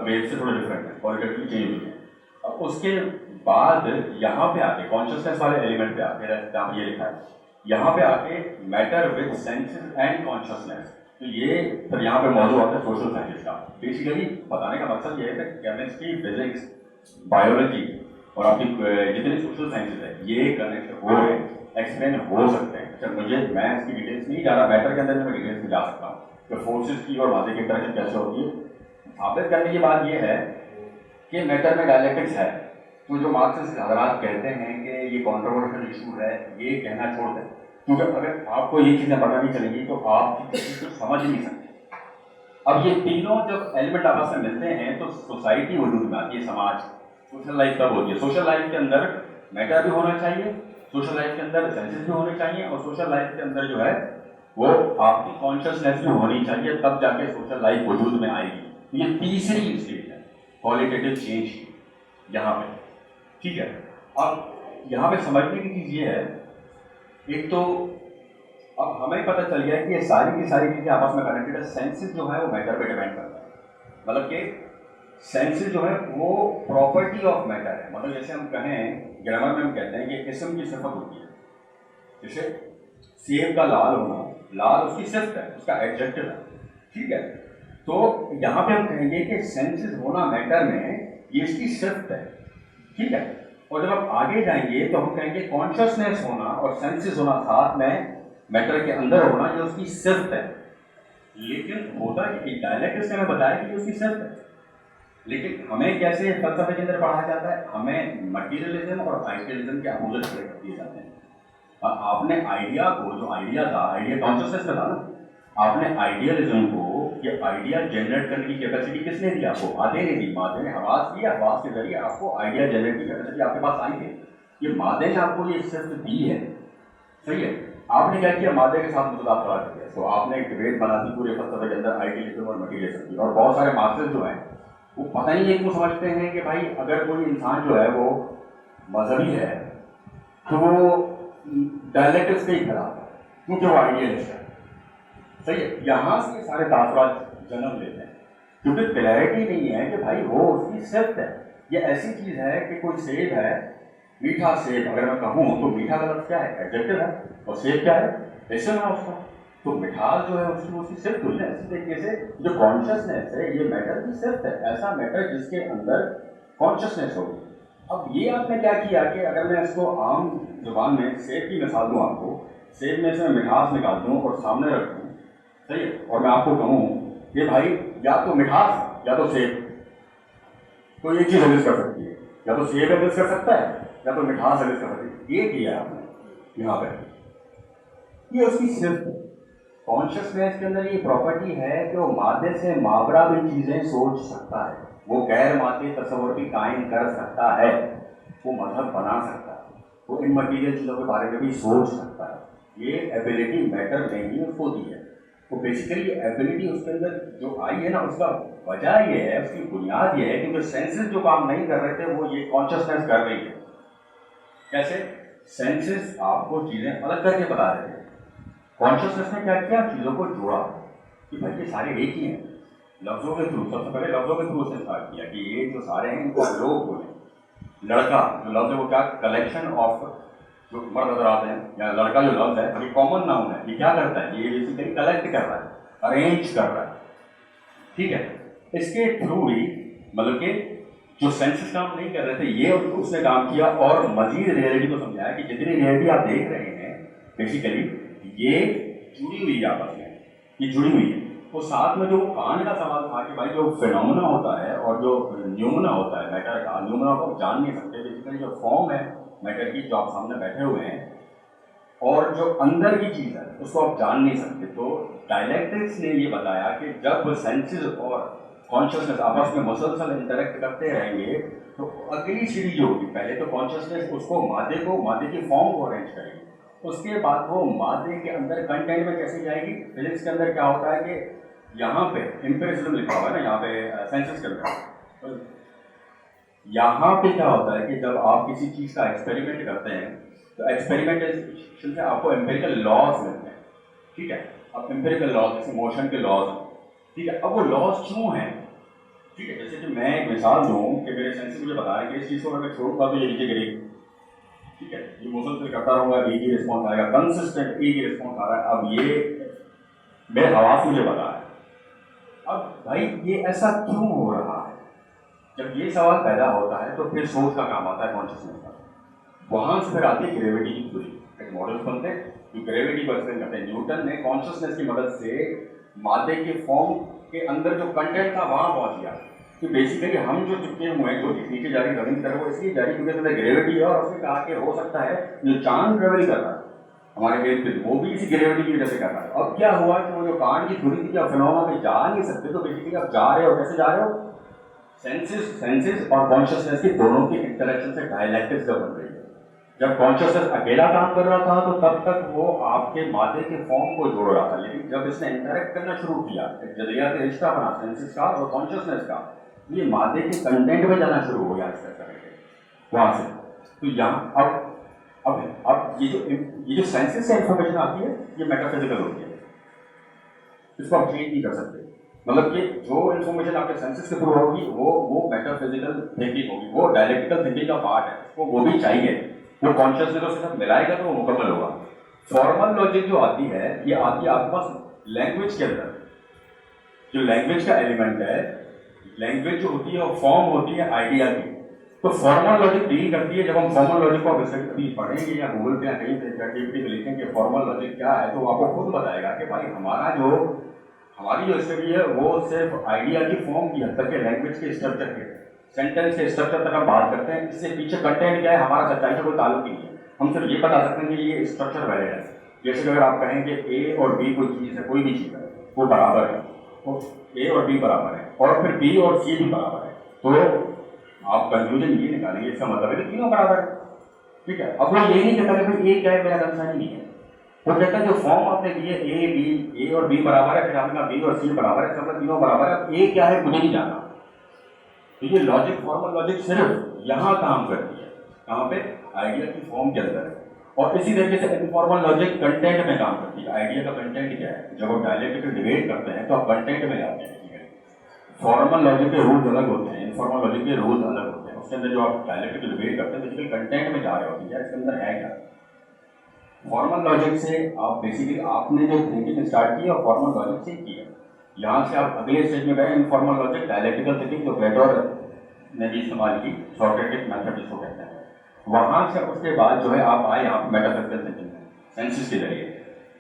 वेव से थोड़े डिफरेंट है, क्वालिटेटिवली चेंज हुई है। अब उसके बाद यहाँ पे आके कॉन्शियसनेस वाले एलिमेंट पे आके जहाँ ये लिखा है यहाँ पे आके matter with senses and consciousness, तो ये फिर यहाँ पे मौजूद आता है सोशल साइंसेस का। बेसिकली बताने का मकसद ये है कि केमिस्ट्री, फिजिक्स, बायोलॉजी और आपकी जितने सोशल साइंसेस है ये कनेक्ट हो रहे हैं, एक्सप्लेन हो सकते हैं। अच्छा मैं इसकी डिटेल्स नहीं जा रहा, मैटर के अंदर मैं डिटेल्स में जा सकता हूँ कि फोर्सेस की और मादे की इंटरेक्शन कैसे होती है। साबित करने की बात यह है कि मैटर में डायलेक्टिक्स है। तो जो मार्क्सिस्ट हजरात कहते हैं कि ये कॉन्ट्रोवर्शियल इशू है, ये कहना छोड़ दें, क्योंकि अगर आपको ये चीज़ें पता नहीं चलेंगी तो आप किसी को समझ नहीं सकते। अब ये तीनों जब एलिमेंट आपस में मिलते हैं तो सोसाइटी वजूद में आती है, समाज, सोशल लाइफ तब होती है। सोशल लाइफ के अंदर मैटर भी होना चाहिए, सोशल लाइफ के अंदर सेंसेस भी होने चाहिए, और सोशल लाइफ के अंदर जो है वो आपकी कॉन्शियसनेस भी होनी चाहिए, तब जाके सोशल लाइफ वजूद में आएगी। ये तीसरी स्टेज है क्वालिटेटिव चेंज यहाँ पे, ठीक है। अब यहाँ पे समझने की चीज़ ये है, एक तो अब हमें पता चल गया कि ये सारी की सारी चीज़ें आपस में कनेक्टेड है। सेंसेस जो है वो मैटर पे डिपेंड करता है, मतलब कि सेंसेस जो है वो प्रॉपर्टी ऑफ मैटर है। मतलब जैसे हम कहें, ग्रामर में हम कहते हैं कि किस्म की सिफत होती है, जैसे सेब का लाल होना, लाल उसकी सिफ्त है, उसका एडजेक्टिव है, ठीक है। तो यहाँ पे हम कहेंगे कि सेंसेस होना मैटर में ये इसकी सिफ्त है, ठीक है। और जब आप आगे जाएंगे तो हम कहेंगे कॉन्शियसनेस होना और सेंसेस होना साथ में मैटर के अंदर होना, ये उसकी सिफ्त है। लेकिन होता कि डायलेक्टिक्स ने हमें बताया कि उसकी सिफ्त है, लेकिन हमें कैसे फलसफे के अंदर पढ़ाया जाता है, हमें मटीरियलिज्म और आइडियलिज्म के अपोजिट कर दिए जाते हैं। और आपने आइडिया को, जो आइडिया था, आइडिया कॉन्शियसनेस में था ना, आपने आइडियलिज्म को, ये आइडिया जनरेट करने की कैपेसिटी किसने दी आपको? मादे ने दी। मादे ने हवास दी, हवास के जरिए आपको आइडिया जनरेट की कैपेसिटी आपके पास आई है। ये मादे ने आपको ये सिर्फ दी है, सही है। आपने क्या किया, मादे के साथ मुद्दा खड़ा कर दिया। तो आपने एक डिबेट बना दी पूरे फलसफे के अंदर आइडियलिज्म और मटीरियलिज्म की। और बहुत सारे मार्क्सिस्ट जो हैं वो पता नहीं है क्यों समझते हैं कि भाई अगर कोई इंसान जो है वो मजहबी है तो वो डायलेक्टिक्स पे ही खड़ा है, क्योंकि वो आइडियलिस्ट है, सही है। यहाँ से सारे तासुरात जन्म लेते हैं, क्योंकि क्लैरिटी नहीं है कि भाई वो उसकी सिफ्त है। ये ऐसी चीज़ है कि कोई सेब है, मीठा सेब अगर मैं कहूँ तो मीठा का लफ्ज़ क्या है? एडजेक्टिव है। और सेब क्या है? इस्म है उसका। तो मिठास जो है उसकी सिर्फ हुई ना। इसी तरीके से जो कॉन्शियसनेस है ये मैटर की सिर्फ है, ऐसा मैटर जिसके अंदर कॉन्शियसनेस होगी। अब ये आपने क्या किया कि अगर मैं इसको आम जुबान में सेब की मिसाल दूँ आपको, सेब में से मैं मिठास निकाल दूँ और सामने रख दूँ, सही है, और मैं आपको कहूँ कि भाई या तो मिठास या तो सेब, तो एक चीज़ एग्जिस्ट कर सकती है, या तो सेब एग्जिस्ट कर सकता है या तो मिठास एग्जिस्ट कर सकती है। ये किया आपने यहाँ पर, ये उसकी सिर्फ कॉन्शियसनेस के अंदर ये प्रॉपर्टी है कि वो मादे से मावरा भी चीज़ें सोच सकता है, वो गैर मादे तस्वर भी कायम कर सकता है, वो मजहब बना सकता है, वो इन मटीरियल चीज़ों के बारे में भी सोच सकता है। ये एबिलिटी मैटर नहीं उसको दी है। तो बेसिकली ये एबिलिटी उसके अंदर जो आई है ना, उसका वजह ये है, उसकी बुनियाद ये है क्योंकि सेंसेस जो काम नहीं कर रहे थे वो ये कॉन्शियसनेस कर रही है। कैसे? सेंसेस आपको चीज़ें अलग करके बता रहे थे, कॉन्शियसनेस ने क्या किया, चीज़ों को जोड़ा कि भाई ये सारे एक ही हैं। लफ्ज़ों के थ्रू, सबसे पहले लफ्ज़ों के थ्रू उसने स्टार्ट किया कि ये जो सारे हैं इनको लोग बोले। लड़का जो लफ्ज़ है वो क्या, कलेक्शन ऑफ जो मर्द हज़रात हैं, या लड़का जो लफ्ज़ है ये कॉमन नाउन है, ये क्या करता है, ये बेसिकली कलेक्ट कर रहा है, अरेंज कर रहा है, ठीक है। इसके थ्रू ही मतलब कि जो सेंसेस काम नहीं कर रहे थे ये उसने काम किया और मजीद रियलिटी को समझाया कि जितनी रियलिटी आप देख रहे हैं बेसिकली ये जुड़ी हुई है आपस में, ये जुड़ी हुई है। तो साथ में जो कान का सवाल था कि भाई जो फिनोमेना होता है और जो न्यूमना होता है मैटर का, न्यूमना को आप जान नहीं सकते, बेसिकली जो फॉर्म है मैटर की जो आप सामने बैठे हुए हैं, और जो अंदर की चीज़ है उसको आप जान नहीं सकते। तो डायलेक्टिक्स ने ये बताया कि जब सेंसेस और कॉन्शियसनेस आपस में मुसलसल इंटरेक्ट करते रहेंगे तो अगली सीढ़ी जो होगी, पहले तो कॉन्शियसनेस उसको मादे की फॉर्म को अरेंज करेगी, उसके बाद वो मादे के अंदर कंटेंट में कैसे जाएगी। फिजिक्स के अंदर क्या होता है कि यहाँ पे एम्पिरिसिज्म लिखा हुआ है ना, यहाँ पे सेंसेस के अंदर, तो यहाँ पे क्या होता है कि जब आप किसी चीज़ का एक्सपेरिमेंट करते हैं तो एक्सपेरिमेंटेशन से आपको एम्पेरिकल लॉज मिलते हैं, ठीक है। अब एम्पेरिकल लॉज जैसे मोशन के लॉज, ठीक है। अब वो लॉज क्यों हैं, ठीक है। जैसे कि मैं एक मिसाल दूँ कि मेरे सेंसेस मुझे बता रहे कि इस चीज़ को अगर मैं छोड़ूंगा तो ये नीचे गिरेगी, ठीक है, ये मुसलसल करता रहूंगा, एक ही रिस्पॉन्स आएगा, कंसिस्टेंट एक ही रिस्पॉन्स आ रहा है। अब ये मेरे हवास मुझे बता है। अब भाई ये ऐसा क्यों हो रहा है? जब ये सवाल पैदा होता है तो फिर सोच का काम आता है, कॉन्शियसनेस का। वहां से फिर आती है ग्रेविटी की थ्योरी। एक मॉडल बनते हैं जो ग्रेविटी को एक्सप्लेन करते हैं। न्यूटन ने कॉन्शियसनेस की मदद से मादे के फॉर्म के अंदर जो कंटेंट था वहां पहुंच गया कि बेसिकली हम जो चिपके हुए हैं, जो नीचे जा रही जमीन की तरफ, वो इसलिए जा रही क्योंकि उसमें ग्रेविटी है। और उसने कहा कि हो सकता है जो चांद ट्रेवल कर रहा है हमारे इर्द गिर्द, वो भी इसी ग्रेविटी की वजह से कर रहा है। अब क्या हुआ कि वो जो कांट की थ्योरी थी कि आप फिनोमेना में जा नहीं सकते, तो बेसिकली आप जा रहे हो, कैसे जा रहे हो? सेंसेस और कॉन्शियसनेस की दोनों की इंटरेक्शन से डायलैक्टिक्स जब बन रही है। जब कॉन्शियसनेस अकेला काम कर रहा था तो तब तक वो आपके मादे के फॉर्म को जोड़ रहा था, लेकिन जब इसने इंटरेक्ट करना शुरू किया, एक जरिया से रिश्ता बना सेंसेस का और कॉन्शियसनेस का, ये मादे के कंटेंट में जाना शुरू हो गया इस तरह से वहां से। तो यहाँ अब ये जो सेंसेस से इंफॉर्मेशन आती है, ये मेटाफिजिकल होती है, इसको आप चेंज नहीं कर सकते। मतलब कि जो इन्फॉर्मेशन आपके सेंसेस के थ्रू होगी वो मेटाफिजिकल थिंकिंग होगी, वो डायलेक्टिकल थिंकिंग का पार्ट है, उसको वो भी चाहिए। वो कॉन्शियसनेस उसके साथ मिलाएगा तो वो मुकम्मल होगा। फॉर्मल लॉजिक जो आती है, ये आती है आपके पास लैंग्वेज के अंदर। जो लैंग्वेज का एलिमेंट है, लैंग्वेज जो होती है वो फॉर्म होती है आइडिया की। तो फॉर्मल लॉजिक डील करती है। जब हम फॉर्मल लॉजिक को कभी पढ़ेंगे या गूगल पे या कहीं पे चैटजीपीटी में लिखेंगे फॉर्मल लॉजिक क्या है, तो वो आपको खुद बताएगा कि भाई हमारी जो स्टडी है वो सिर्फ आइडिया की फॉर्म की हद तक है, लैंग्वेज के स्ट्रक्चर के, सेंटेंस के स्ट्रक्चर तक हम बात करते हैं। इससे पीछे कंटेंट क्या है हमारा सच्चाई से कोई ताल्लुक नहीं है। हम सिर्फ ये बता सकते हैं कि ये स्ट्रक्चर वैलिड है। जैसे कि अगर आप कहें कि ए और बी कोई चीज़ है, कोई भी चीज़ है, वो बराबर है, तो ए और बी बराबर है, और फिर बी और सी भी बराबर है, तो आप कंक्लूजन ये निकालेंगे इसका मतलब है कि तीनों बराबर है। ठीक है, अब वो ये नहीं कहता कि भाई ए क्या है, मेरा कंसर्न नहीं है। वो कहता है जो फॉर्म आपने दिए ए और बी बराबर है, फिर आपने कहा बी और सी बराबर है, मतलब तीनों बराबर है। अब ए क्या है मुझे नहीं जानना। तो ये लॉजिक, फॉर्मल लॉजिक सिर्फ यहाँ काम करती है, कहाँ पे? आइडिया की फॉर्म के अंदर है। और इसी तरीके से इनफॉर्मल लॉजिक कंटेंट में काम करती है। आइडिया का कंटेंट क्या है? जब आप डायलेक्टिकल डिबेट करते हैं तो आप कंटेंट में जाते हैं। फॉर्मल लॉजिक के रूल्स अलग होते हैं, इनफॉर्मल लॉजिक के रूल्स अलग होते हैं। उसके अंदर जो आप डायलेक्टिकल डिबेट करते हैं बेसिकली कंटेंट में जा रहे होते हैं, इसके अंदर है क्या। फॉर्मल लॉजिक से आप बेसिकली आपने जो थिंकिंग स्टार्ट की और फॉर्मल लॉजिक से की है, यहाँ से आप अगले स्टेज में गए इनफॉर्मल लॉजिक, डायलेक्टिकल थिंकिंग, जो प्लेटो ने भी इस्तेमाल की, सॉक्रेटिक मेथड जिसको कहते हैं। वहाँ से उसके बाद जो है आप आए यहाँ पे मेटाफिजिकल थिंकिंग में, सेंसेस के जरिए।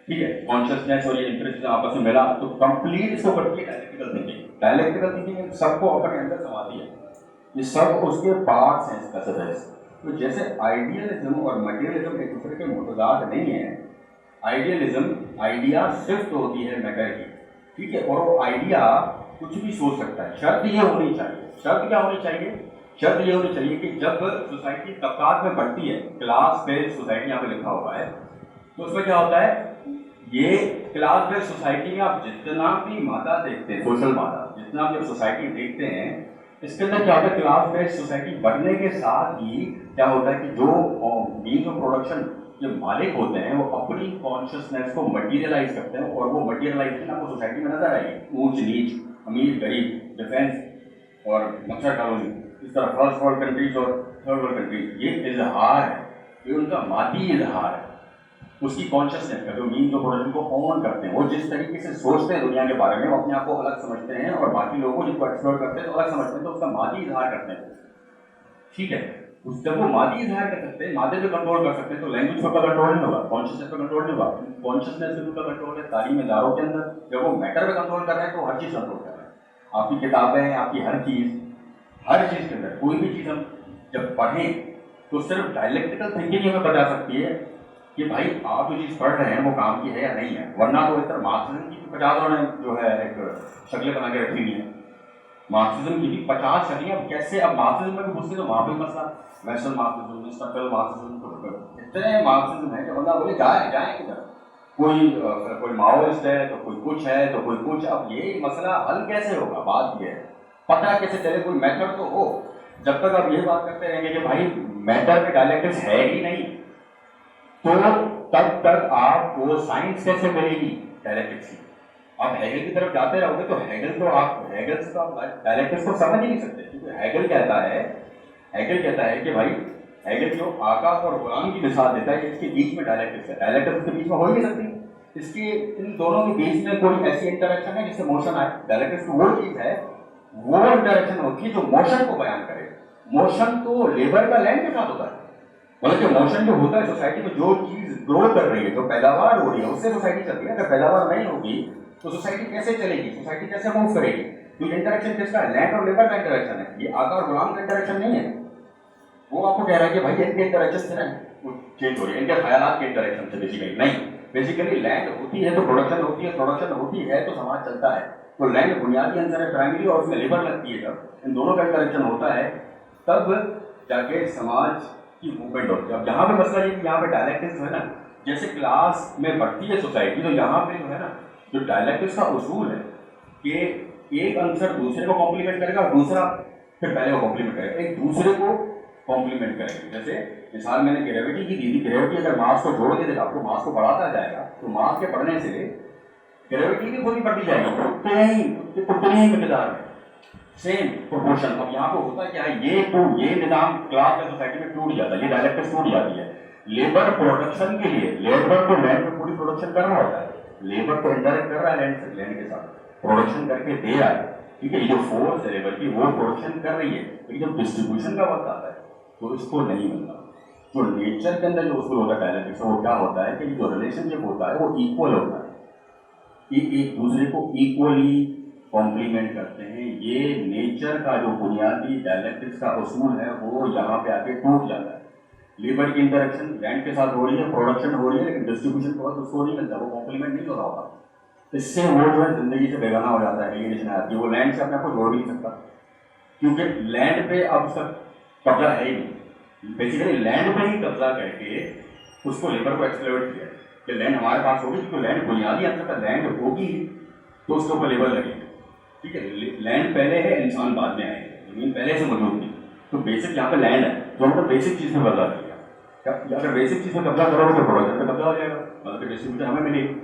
ठीक है, कॉन्शियसनेस और ये इंटरेस्ट आपस में मिला तो कंप्लीट इसको करती है डायलेक्टिकल थिंकिंग। डायलेक्टिकल थिंकिंग सबको अपने अंदर समाती है, ये सब उसके पार्ट्स हैं इसका सदस्य। तो जैसे आइडियलिज्म और मटेरियलिज्म एक दूसरे के मुतजाद नहीं है। आइडियलिज्म आइडिया सिर्फ होती है मैटर की, ठीक है, और वो आइडिया कुछ भी सोच सकता है। शर्त ये होनी चाहिए, शर्त क्या होनी चाहिए? शर्त ये होनी चाहिए कि जब सोसाइटी तबकात में बढ़ती है, क्लास बेस्ड सोसाइटी यहाँ पे लिखा हुआ है, तो उसमें क्या होता है, ये क्लास बेस्ड सोसाइटी में आप जितना भी मादा देखते हैं, सोशल मादा, जितना भी आप सोसाइटी देखते हैं, इसके अंदर क्या होता है, क्लास बेस्ड सोसाइटी बढ़ने के साथ ही क्या होता है कि जो मीन्स ऑफ प्रोडक्शन जो मालिक होते हैं वो अपनी कॉन्शियसनेस को मटीरियलाइज करते हैं, और वो मटीरियलाइजेशन आपको सोसाइटी में नजर आएगी। ऊंच नीच, अमीर गरीब, डिफेंस और मच्छर कॉलोनी, इस तरह फर्स्ट वर्ल्ड कंट्रीज और थर्ड वर्ल्ड कंट्रीज, ये इजहार है, ये उनका मादी इजहार है उसकी कॉन्शियसनेस का, जो मीन जो प्रोडक्शन को ऑन करते हैं। वो जिस तरीके से सोचते हैं दुनिया के बारे में, वो अपने आप को अलग समझते हैं और बाकी लोगों को जिनको एक्सप्लोर करते हैं तो अलग समझते हैं, तो उसका मादी इजहार करते हैं। ठीक है, जब वो मादी इजहार कर सकते हैं, मादे पे कंट्रोल कर सकते हैं, तो लैंग्वेज पर कंट्रोल नहीं होगा, कॉन्शियसनेस पर कंट्रोल नहीं होगा। कॉन्शियसनेस पे उनका कंट्रोल है तालीम इदारों के अंदर। जब वो मैटर पे कंट्रोल कर रहे हैं तो हर चीज़ कंट्रोल कर रहे हैं, आपकी किताबें, आपकी हर चीज़ के अंदर कोई भी चीज़ हम जब पढ़ें तो सिर्फ डायलेक्टिकल थिंकिंग हमें बता सकती है कि भाई आप जो चीज़ पढ़ रहे हैं वो काम की है या नहीं है। वरना तो इस तरह मार्क्सिज्म की 50 ने जो है एक शक्लें बना के रखी हुई है, मार्क्सिज्म की भी 50 शक्लें। अब कैसे, अब मार्क्सिज्म में भी पूछते तो वहाँ पर मसला, वेस्टर्न मार्क्सिज्म, स्ट्रक्चरल मार्क्सिज्म, इतने मार्क्सिज्म है कि बंदा बोले जाए किधर, कोई माओइस्ट है तो कोई कुछ है तो कोई कुछ। अब ये मसला हल कैसे होगा? बात ये है, पता कैसे चले, कोई मेथड तो हो। जब तक आप ये बात करते रहेंगे कि भाई मैटर में डायलेक्टिक्स है ही नहीं, तो तब तक आपको साइंस कैसे मिलेगी डायलेक्टिक्स की? आप हेगल की तरफ जाते रहोगे तो हेगल से तो आप डायलेक्टिक्स को समझ ही नहीं सकते, क्योंकि हेगल कहता है कि भाई हैगल जो आका और गुलाम की मिसाल देता है, इसके बीच में डायलेक्टिक्स है, डायलेक्टिक्स के बीच में हो ही नहीं सकती। इसके इन दोनों के बीच में कोई ऐसी इंटरेक्शन है जिससे मोशन आए। डायलेक्टिक्स वो चीज है, वो इंटरेक्शन होती है जो मोशन को बयान करे। मोशन तो लेबर का लैंड के साथ होता है, मतलब जो मोशन जो होता है सोसाइटी में, जो चीज ग्रो कर रही है, जो पैदावार हो रही है, उससे सोसाइटी चलती है। अगर पैदावार नहीं होगी तो सोसाइटी कैसे चलेगी, सोसाइटी कैसे मूव करेगी? तो इंटरेक्शन किसका है? लैंड और लेबर का इंटरेक्शन है, ये आका और गुलाम का इंटरेक्शन नहीं है। वो आपको कह रहा है कि भाई इनके इंटरेक्शन से ना वो चेंज हो रही है, इनके ख्यालात के इंटरेक्शन से बेसिकली नहीं। बेसिकली लैंड होती है तो प्रोडक्शन होती है, प्रोडक्शन होती है तो समाज चलता है। तो लैंड बुनियादी अंसर है प्राइमरी, और उसमें लेबर लगती है। जब इन दोनों का इंटरेक्शन होता है तब जाके समाज की मूवमेंट होती है। अब यहाँ पे मसला ये कि यहाँ पे डायलेक्टिक्स है ना, जैसे क्लास में बढ़ती है सोसाइटी, तो यहाँ पे जो है ना, जो डायलेक्टिक्स का उसूल है कि एक आंसर दूसरे को कॉम्प्लीमेंट करेगा और दूसरा फिर पहले को कॉम्प्लीमेंट करेगा, एक दूसरे को कॉम्प्लीमेंट करेंगे। जैसे मिसाल मैंने ग्रेविटी की दी थी, ग्रेविटी अगर मास को जोड़ के देगा आपको, मास को बढ़ाता जाएगा, तो मास के बढ़ने से ग्रेविटी भी पूरी बढ़ती जाएगी उतने ही मिकदार में, सेम प्रोपोर्शन। अब यहाँ पे होता क्या है, ये निजाम क्लास या सोसाइटी में टूट जाता है, ये डायलेक्टिक्स टूट जाती है। लेबर प्रोडक्शन के लिए, लेबर तो लैंड में पूरी प्रोडक्शन कर रहा होता है, लेबर तो इंटरेक्ट कर रहा है लैंड से, लैंड के साथ प्रोडक्शन करके दे रहा है, ठीक है। ये जो फोर्स है लेबर की वो प्रोडक्शन कर रही है, लेकिन जब डिस्ट्रीब्यूशन का वक्त आता है तो इसको नहीं मिलता। जो नेचर के अंदर जो उसूल होता है डायलेक्टिक्स, वो क्या होता है कि जो रिलेशनशिप होता है वो इक्वल होता है, ये एक दूसरे को इक्वली कॉम्प्लीमेंट करते हैं। ये नेचर का जो बुनियादी डायलेक्टिक्स का उसूल है वो यहाँ पे आके टूट जाता है। लेबर की इंटरेक्शन लैंड के साथ हो रही है, प्रोडक्शन हो रही है, लेकिन डिस्ट्रीब्यूशन के बाद उसको नहीं मिलता, वो कॉम्प्लीमेंट नहीं हो रहा होता। इससे वो जो है जिंदगी से बेगाना हो जाता है, एलियनेशन आती है, वो लैंड से अपने आप को जोड़ भी नहीं सकता, क्योंकि लैंड पे अब उसका कब्जा है ही नहीं। बेसिकली लैंड पे ही कब्जा करके उसको लेबर को एक्सप्लॉइट किया कि लैंड हमारे पास होगी, क्योंकि लैंड बुनियादी अंतर का लैंड होगी तो उसके ऊपर लेबर लगेगी, ठीक है। लैंड पहले है, इंसान बाद में आएंगे, जमीन पहले से मौजूद थी। तो बेसिक यहाँ पे लैंड है, तो हमने बेसिक चीज़ में कब्जा किया। अगर बेसिक चीज़ में कब्जा करोगे तो प्रोडक्शन पे कब्जा हो जाएगा, मतलब डिस्ट्रीब्यूशन हमें मिलेगी,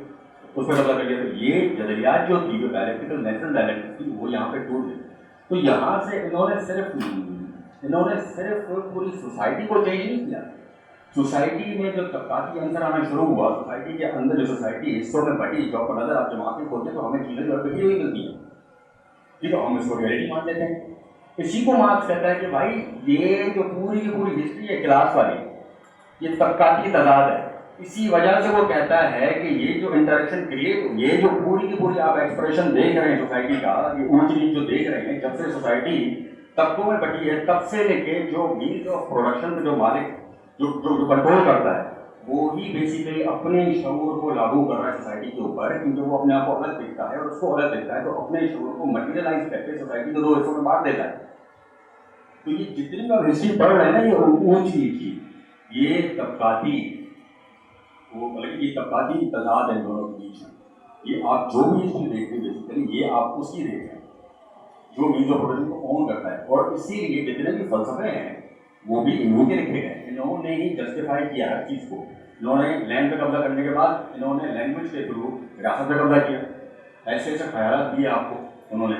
उस पर कब्जा कर लिया। तो ये जदरियात जो थी, जो डायलेक्टिकल नेचुरल डायलेक्टिक्स थी, वो यहाँ पे टूट गई। तो यहाँ से इन्होंने सिर्फ पूरी सोसाइटी को चेंज नहीं किया। सोसाइटी में जो तबकाती अंतर आना शुरू हुआ, सोसाइटी के अंदर जो सोसाइटी हिस्सों में बटी, जो पर नजर आप जमातें खोलते तो हमें चीज़ें जो बिखरी हुई मिलती हैं, ठीक है, हम इसको रियलिटी मान लेते हैं। इसी को मार्क्स कहता है कि भाई ये जो पूरी की पूरी हिस्ट्री है क्लास वाली, ये तबकाती तजाद है। इसी वजह से वो कहता है कि ये जो इंटरेक्शन क्रिएट, ये जो पूरी की पूरी आप एक्सप्रेशन देख रहे हैं सोसाइटी का, ये ऊंच नीच जो देख रहे हैं, जब से सोसाइटी तबकों में बटी है, तब से लेके जो मीन्स ऑफ प्रोडक्शन में जो मालिक जो कंट्रोल करता है, वो ही बेसिकली अपने शऊर को लागू कर रहा है सोसाइटी के ऊपर, क्योंकि वो अपने आप को अलग दिखता है और उसको अलग दिखता है, तो अपने शऊर को मटीरियलाइज करके सोसाइटी को दो हिस्सों में बांट देता है। तो ये जितनी बार हिस्ट्री पढ़ रहे हैं ना, ये ऊंच नीच, ये तबकाती, वो मतलब ये तबकाती तजाद है दोनों के बीच में। ये आप जो भी हिस्ट्री देखते हैं बेसिकली, ये आप उसकी देख रहे हैं जो मीन्स ऑफ प्रोडक्शन को ऑन करता है। और इसीलिए जितने भी फलसफे हैं वो भी इन्हों के लिखे गए, इन्होंने ही जस्टिफाई किया हर चीज़ को। इन्होंने लैंड पे कब्जा करने के बाद इन्होंने लैंग्वेज के थ्रू विरासत पे कब्जा किया, ऐसे ऐसे ख्याल दिए आपको उन्होंने,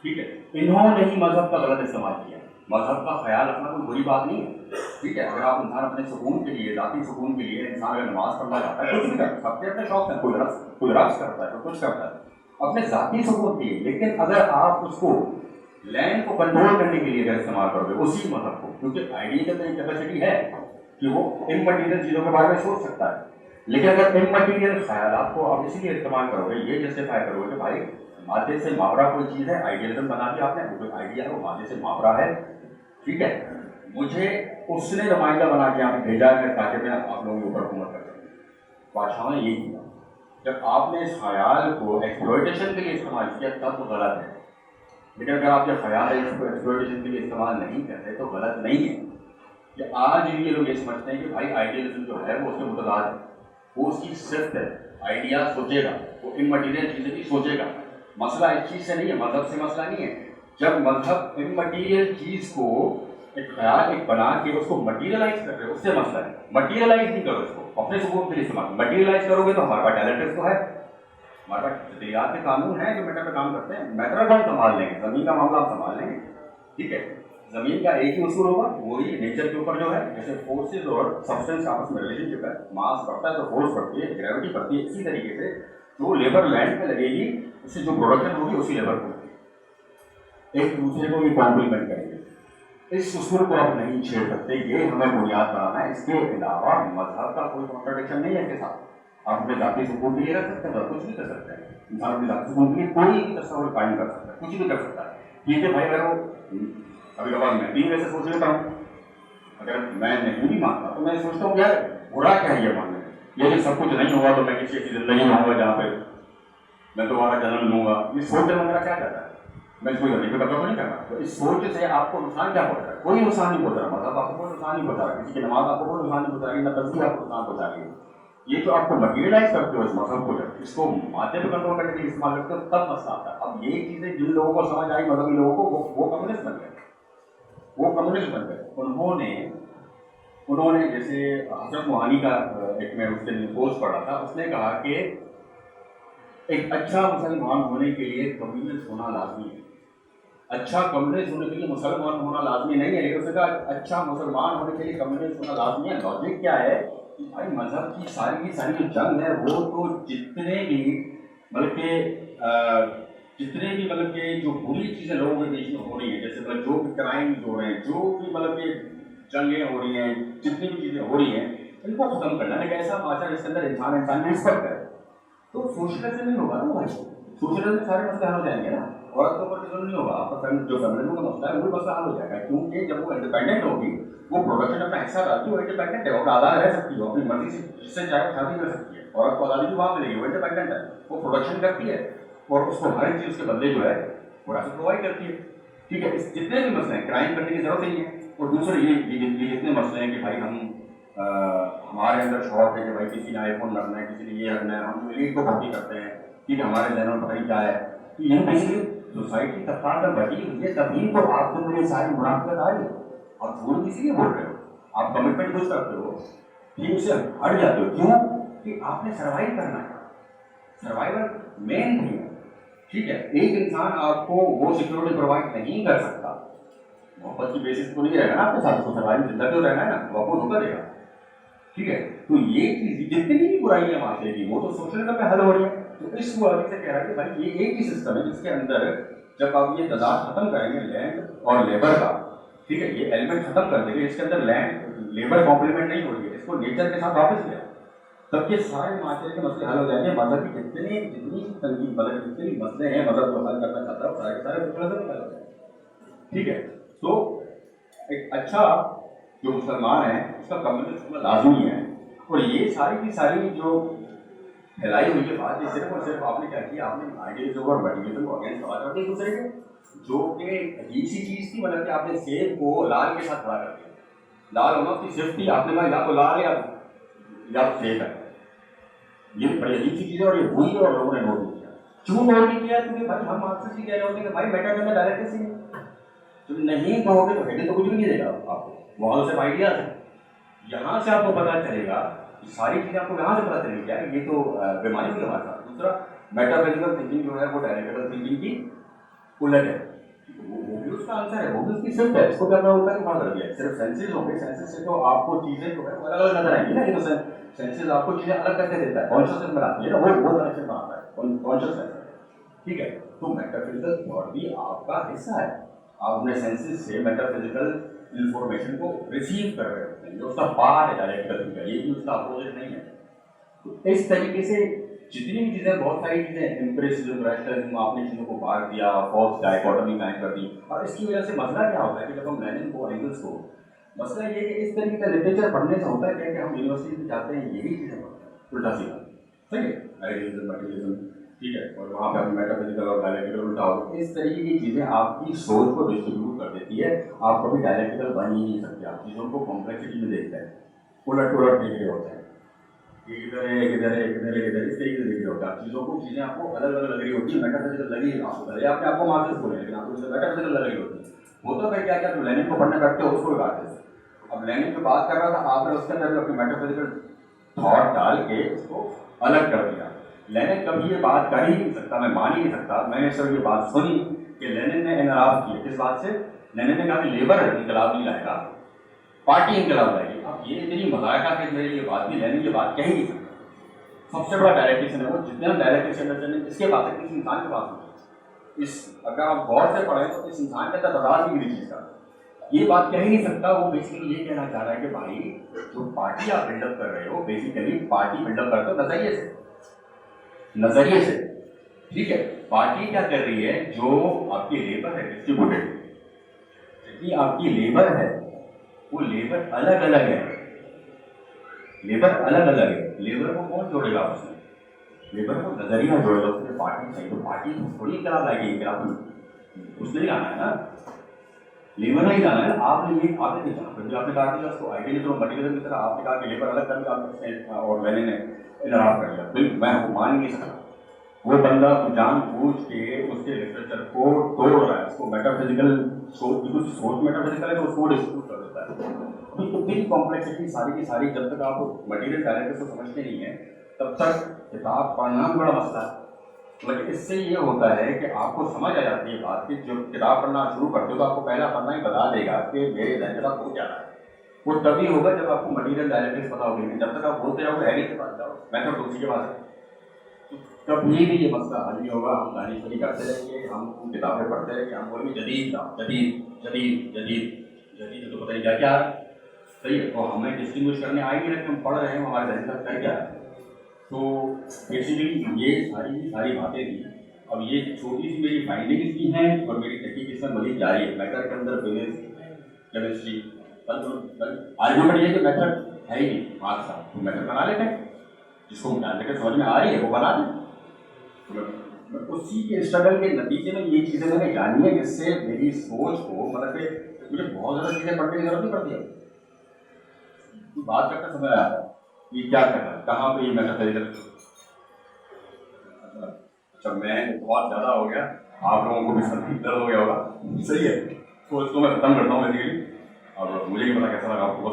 ठीक है। इन्होंने ही मजहब का गलत इस्तेमाल किया। मजहब का ख्याल रखना कोई बुरी बात नहीं है, ठीक है। अगर आप इंसान अपने सुकून के लिए, जाती सुकून के लिए, इंसान अगर नमाज पढ़ना चाहता है, कुछ भी करता है, सबके अपने शौक है, कोई रक्स करता है, कोई कुछ करता है अपने जाती सुकून के लिए, लेकिन अगर आप उसको लैंड को कंट्रोल करने के लिए अगर इस्तेमाल करोगे उसी मजहब को, क्योंकि आइडिया की कैपेसिटी है कि वो इममटीरियल चीज़ों के बारे में सोच सकता है, लेकिन अगर इममटीरियल ख्यालात को आप इसीलिए इस्तेमाल करोगे, ये जस्टिफाई करोगे कि भाई मादे से मावरा कोई चीज़ है, आइडियलिज्म बना दिया आपने, वो कोई आइडिया है, वो मादे से मावरा है, ठीक है, मुझे उसने नुमाइंदा बना के यहाँ पे भेजा है ताकि मैं आप लोगों के ऊपर हुकूमत कर सकूँ। बादशाह ने यही किया। जब आपने इस ख्याल को एक्सप्लॉयटेशन के लिए इस्तेमाल किया तब तो गलत है, लेकिन अगर आप जो ख्याल है इसको एक्सप्लॉयटेशन के लिए इस्तेमाल नहीं करते तो गलत नहीं है। कि आज ये लोग ये समझते हैं कि भाई आइडियलिज्म जो है वो उसके मुतदाद है, वो उसकी सिर्फ है, आइडिया सोचेगा, वो इममटीरियल चीज़ें भी सोचेगा। मसला इस चीज़ से नहीं है, मजहब से मसला नहीं है। जब मजहब इममटीरियल चीज़ को एक ख्याल एक बना के उसको मटीरियलाइज कर रहे हो, उससे मसला है। मटीरियलाइज नहीं करो इसको अपने सुकून के लिए इस्तेमाल, मटीरियलाइज करोगे तो हमारे पास डायलेक्टिक्स तो है, हमारे पास जदरियात के कानून हैं जो मैटर पे काम करते हैं, मैटर हम संभाल लेंगे, ज़मीन का मामला हम संभाल लेंगे, ठीक है। जमीन का एक ही उसूल होगा, वही नेचर के ऊपर जो है, जैसे फोर्सेस और सब्सटेंस का आपस में रिलेशनशिप है, मास बढ़ता है तो फोर्स बढ़ती है, ग्रेविटी बढ़ती है, इसी तरीके से जो लेबर लैंड पे लगेगी उससे जो प्रोडक्शन होगी उसी लेबर को एक दूसरे को भी कॉम्प्लीमेंट करेंगे। इस उसूल को आप नहीं छेड़ सकते, ये हमें बुनियाद बनाना है। इसके अलावा मजहब का कोई कॉन्ट्रडिक्शन नहीं है इसके साथ। आप अपने जाति सुकून के लिए रख सकते हैं, कुछ भी कर सकते हैं, इंसान अपनी जाति सुकून के लिए कोई भी तस्वीर कायम कर सकता है, कुछ भी कर सकता है। ठीक है भाई, अगर वो कभी कभार मैं भी वैसे सोच लेता हूँ, अगर मैं नहीं भी मानता तो मैं सोचता हूँ यार बुरा क्या है ये मानने में, यदि सब कुछ नहीं होगा तो मैं किसी ऐसी जिंदगी में होऊंगा जहाँ पे मैं दोबारा जन्म लूंगा, ये सोच में मेरा क्या करता है, मैं इसको जल्दी पे कब्जा तो नहीं करना। तो इस सोच से आपको नुकसान क्या पहुंच रहा है? कोई नुकसान नहीं पहुंच रहा, मतलब आपको कोई नुकसान नहीं पहुंचा रहा, किसी की नमाज आपको कोई नुकसान नहीं पहुंचा रही, न तस्वीर आपको नुकसान पहुंचा रही है। ये तो आपको मटेरियलाइज करते हो इस मजहब को, जब इसको माध्यम पे कंट्रोल करने के लिए इस्तेमाल करते हो तब मसला आता है। अब ये चीजें जिन लोगों को समझ आई मजहबी लोगों को, वो कम्युनिस्ट बन गए, वो कम्युनिस्ट बन गए। उन्होंने जैसे हजरत मोहानी का एक मैं उस दिन पोस्ट पढ़ा था, उसने कहा कि एक अच्छा मुसलमान होने के लिए कम्युनिस्ट होना लाजमी है, अच्छा कम्युनिस्ट होने के लिए मुसलमान होना लाजमी नहीं है, लेकिन उसने कहा अच्छा मुसलमान होने के लिए कम्युनिस्ट होना लाजमी है। लॉजिक क्या है कि भाई मजहब की सारी जो जंग है वो तो जितने भी मतलब कि जो बुरी चीज़ें लोगों के बीच में हो रही हैं, जैसे मतलब जो भी क्राइम्स हो रहे हैं, जो भी मतलब कि जंगें हो रही हैं, जितनी भी चीज़ें हो रही हैं, इनको खत्म करना है। ऐसा माशा जिसके अंदर इंसान की रिस्पेक्ट है, तो सोशलिज्म नहीं होगा ना भाई, सोशलिज्म सारे मसले हल हो जाएंगे ना, औरत के ऊपर किसी नहीं होगा, आपका जो फेमिनिज्म का मसला है वो मसला हल हो जाएगा, क्योंकि जब वो इंडिपेंडेंट होगी, वो प्रोडक्शन अपना हिस्सा डालती है, वो इंडिपेंडेंट है, वो आज़ाद रह सकती है, अपनी मर्जी से जिससे चाहे शादी कर सकती है, औरत को आज़ादी भी वहाँ मिलेगी, वो इंडिपेंडेंट है, वो प्रोडक्शन करती है और उसको हर एक चीज़ के बदले जो है वो राशन प्रोवाइड करती है। ठीक है, इस जितने भी मसले हैं क्राइम करने की जरूरत नहीं है। और दूसरे ये जितने मसले हैं कि भाई हम हमारे अंदर शौक है कि भाई किसी ने आईफोन रखना है, किसी ने ये रखना है, हम एलीट को भर्ती करते हैं, ठीक है, हमारे जहनों में पता नहीं क्या है, तो ये बेसिकली सोसाइटी तबका में बढ़ी हुई है, तभी तो आपको मेरी सारी मुनाफिकत आ रही है। आप झूठ किसी लिए बोल रहे हो, आप कमिटमेंट कुछ करते हो, ठीक से हट जाते हो, क्यों कि आपने सर्वाइव करना है, सर्वाइवल मेन थिंग है। ठीक है, एक इंसान आपको वो सिक्योरिटी प्रोवाइड नहीं कर सकता, मोहब्बत की बेसिस तो नहीं रहेगा ना आपके साथ, उसको सर्वाइव जिंदा तो रहना है ना, वो आपको धोखा देगा। ठीक है, तो ये चीज जितनी भी बुराई है माशरे की वो तो सोशलिज्म में हल हो रही है। तो इस लॉजिक से कह रहा है कि भाई ये एक ही सिस्टम है जिसके अंदर जब आप ये तजाद खत्म करेंगे लैंड और लेबर का, ठीक है, ये एलिमेंट खत्म कर देंगे, इसके अंदर लैंड लेबर कॉम्प्लीमेंट नहीं होगी, इसको नेचर के साथ वापस लिया, तब ये सारे माशरे के मसले हल हो जाएंगे। मजहब की जितनी तंगी मतलब जितने भी मसले हैं मजहब जो हल करना चाहता है सारे के सारे सोशलिज्म में हल हो जाएंगे। ठीक है, तो एक अच्छा जो मुसलमान है उसका कम्युनिस्ट होना लाजमी है। और ये सारी की सारी जो फैलाई हुई है बात, ये सिर्फ और सिर्फ आपने क्या किया, आपने आइडियलिज्म और मटेरियलिज्म को अगेंस्ट खड़ा कर दिया एक दूसरे के, जो कि अजीब सी चीज़ थी, मतलब कि आपने सेब को लाल के साथ खड़ा कर दिया, लाल होना उसकी सिर्फ थी, आपने कहा या तो लाल या सेब है, ये बड़ी अजीब सी चीज़ है और ये हुई और लोगों ने नोट नहीं किया। क्यों नोट नहीं किया? क्योंकि भाई हम आपसे कह रहे होते हैं कि भाई बेटा करना डायरेक्ट सी तुम नहीं कहोगे तो हेडिंग तो कुछ भी नहीं देगा आपको, वहाँ से आइडियाज है, यहाँ से आपको पता चलेगा, सारी चीज़ें आपको यहाँ से पता चलेगी यार ये तो बीमारी हुई हमारे साथ। दूसरा मेटाफिजिकल थिंकिंग जो है वो डायरेक्टिकल थिंकिंग की उलट है, वो भी उसका आंसर है, वो भी उसकी सिर्फ है, इसको क्या होता है वहाँ कर दिया, सिर्फ सेंसेस हो गए, सेंसेस से तो आपको चीज़ें जो है अलग अलग नजर आएंगी ना, ये तो सेंसेस आपको चीज़ें अलग करके देता है, कॉन्शियसनेस बनाती है ना, वो कनेक्शन बनाता है कॉन्शियसनेस। ठीक है, तो मेटाफिजिकल थॉट भी आपका हिस्सा है, आप अपने सेंसेस से मेटाफिजिकल इंफॉर्मेशन को रिसीव कर रहे होते हैं, जो उसका पार्ट है डायरेक्टिकल थिंकिंग, ये भी उसका अपोजिट नहीं है। तो इस तरीके से जितनी भी चीज़ें, बहुत सारी चीज़ें, एम्पिरिसिज्म, रैशनलिज्म, आपने चीज़ों को बांट दिया, फॉल्स डायकोटमी कायम कर दी, और इसकी वजह से मसला क्या होता है कि जब हम लेनिन को, एंगल्स को, मसला ये कि इस तरीके का लिटरेचर पढ़ने से होता है क्या कि हम यूनिवर्सिटी में जाते हैं यही चीज़ें पढ़ते हैं उल्टा सीधा, सही है, आइडियलिज्म, मटेरियलिज्म, ठीक है, और वहाँ पर मेटाफिजिकल और डायलेक्टिकल उल्टा हो, इस तरीके की चीज़ें आपकी सोच को डिस्ट्रीब्यूट कर देती है, आप कभी डायलेक्टिकल बन ही नहीं सकते, आप चीज़ों को कॉम्प्लेक्सिटी में देखते हैं, उलट देख रहे होते हैं, इधर है इधर है इधर है इधर, इस तरीके से देख रहे होते हैं आप चीज़ों को, चीज़ें आपको अलग अलग लग रही होती है, मेटाफिजिकल लगी आपको, भले आपने आपको मार्क्स बोले लेकिन आपको मेटाफिजिकल लग रही होती है। होता है क्या क्या तो लेनिन को पढ़ने बैठते हो उसको भी काटते थे, अब लेनिन जो बात कर रहा था आपने उसके अंदर भी अपनी मेटाफिजिकल थॉट डाल के उसको अलग कर दिया। लेनिन कभी ये बात कर ही नहीं सकता, मैं मान ही नहीं सकता, मैंने सिर्फ ये बात सुनी कि लेनिन ने इनराफ किया किस बात से, लेनिन ने कहा कि लेबर इनकलाब नहीं लाएगा, पार्टी इनकलाब लाएगी। अब ये इतनी मजाक है मेरे लिए बात नहीं, लेनिन ये बात कह ही नहीं सकता। सबसे बड़ा डायरेक्टेशन है वो, जितना डायरेक्टेशन अंडरस्टैंडिंग इसके पास है, किसी इंसान के पास नहीं। इस अगर आप गौर से पढ़ें तो इस इंसान के अंदर बर्दाश्त नहीं किसी चीज़ का, ये बात कह ही नहीं सकता। वो बेसिकली ये कहना चाह रहा है कि भाई जो पार्टी आप बिल्डअप कर रहे हो, बेसिकली पार्टी बिल्डअप करते हो नजरिए से, ठीक है। पार्टी क्या कर रही है, जो आपकी लेबर है डिस्ट्रीब्यूटेड, जितनी आपकी लेबर है वो लेबर अलग अलग है, लेबर अलग अलग है। लेबर को कौन जोड़ेगा उसमें, लेबर को नजरिया जोड़ेगा उसमें। पार्टी चाहिए तो पार्टी थोड़ी इनकलाब लाएगी, इनकलाब उसने ही लाना है ना, लेबर नहीं लाना है ना। आपने कहा कि उसको आइडिया तो मटीरियल की तरह आपने कहा कि लेबर अलग कर दिया और मैंने इनराफ कर लिया। बिल्कुल मैं वो मान नहीं सकता। वो बंदा जानबूझ के उसके लिटरेचर को तोड़ रहा है, उसको मेटाफिजिकल सोच मेटाफिजिकल है तो उसको डिस्प्यूट कर देता है। अभी इतनी कॉम्प्लेक्सिटी सारी की सारी, जब तक आप मटीरियल डायरेक्टर को समझते नहीं है तब तक किताब पढ़ना बड़ा मसला है। मतलब इससे ये होता है कि आपको समझ आ जाती है बात कि जब किताब पढ़ना शुरू करते हो तो आपको पहला पढ़ना ही बता देगा कि मेरे जहन हो क्या रहा है। वो तभी होगा जब आपको मटीरियल डायरेक्टिव पता होगी। जब तक आप बोलते रहोगे हैरी के पास जाओ, मेथड दूसरी के पास है, तो कभी भी ये मसला हल नहीं होगा। हम गानी शरी करते रहेंगे, हम किताबें पढ़ते रहेंगे, हम बोलेंगे जदीद जदीद जदीद जदीद जदीद, तो पता नहीं क्या क्या आ रहा है। सही है, तो हमें डिस्टिंग्विश करने आ ही नहीं रहे, हम पढ़ रहे हैं, हमारे जहन तक क्या क्या है। तो बेसिकली ये सारी बातें थी। अब ये छोटी सी मेरी फाइंडिंग्स भी हैं और मेरी तहकीक इसमें मज़ीद जारी है। मैटर के अंदर फिजिक्स केमिस्ट्री आर्गुमेंट ये कि मेथड है ही नहीं, मार्क्स का तो मेथड बना लेते हैं, जिसको मैथमेटिक्स समझ में आ रही है वो बना दें। तो उसी के स्ट्रगल के नतीजे में ये चीज़ें मैंने जानी है, जिससे मेरी सोच को मतलब कि मुझे बहुत ज़्यादा चीज़ें पढ़ने की जरूरत नहीं पड़ती है। तो बात करते समय आता है ये क्या कर रहा है, कहाँ पे ये मेटाफिजिकल। अच्छा मैं बहुत ज़्यादा हो गया, आप लोगों को भी संदिग्ध दर्द हो गया होगा, सही है। तो इसको मैं खत्म करता हूँ बेसिकली, और मुझे नहीं पता कैसा लगा आपको।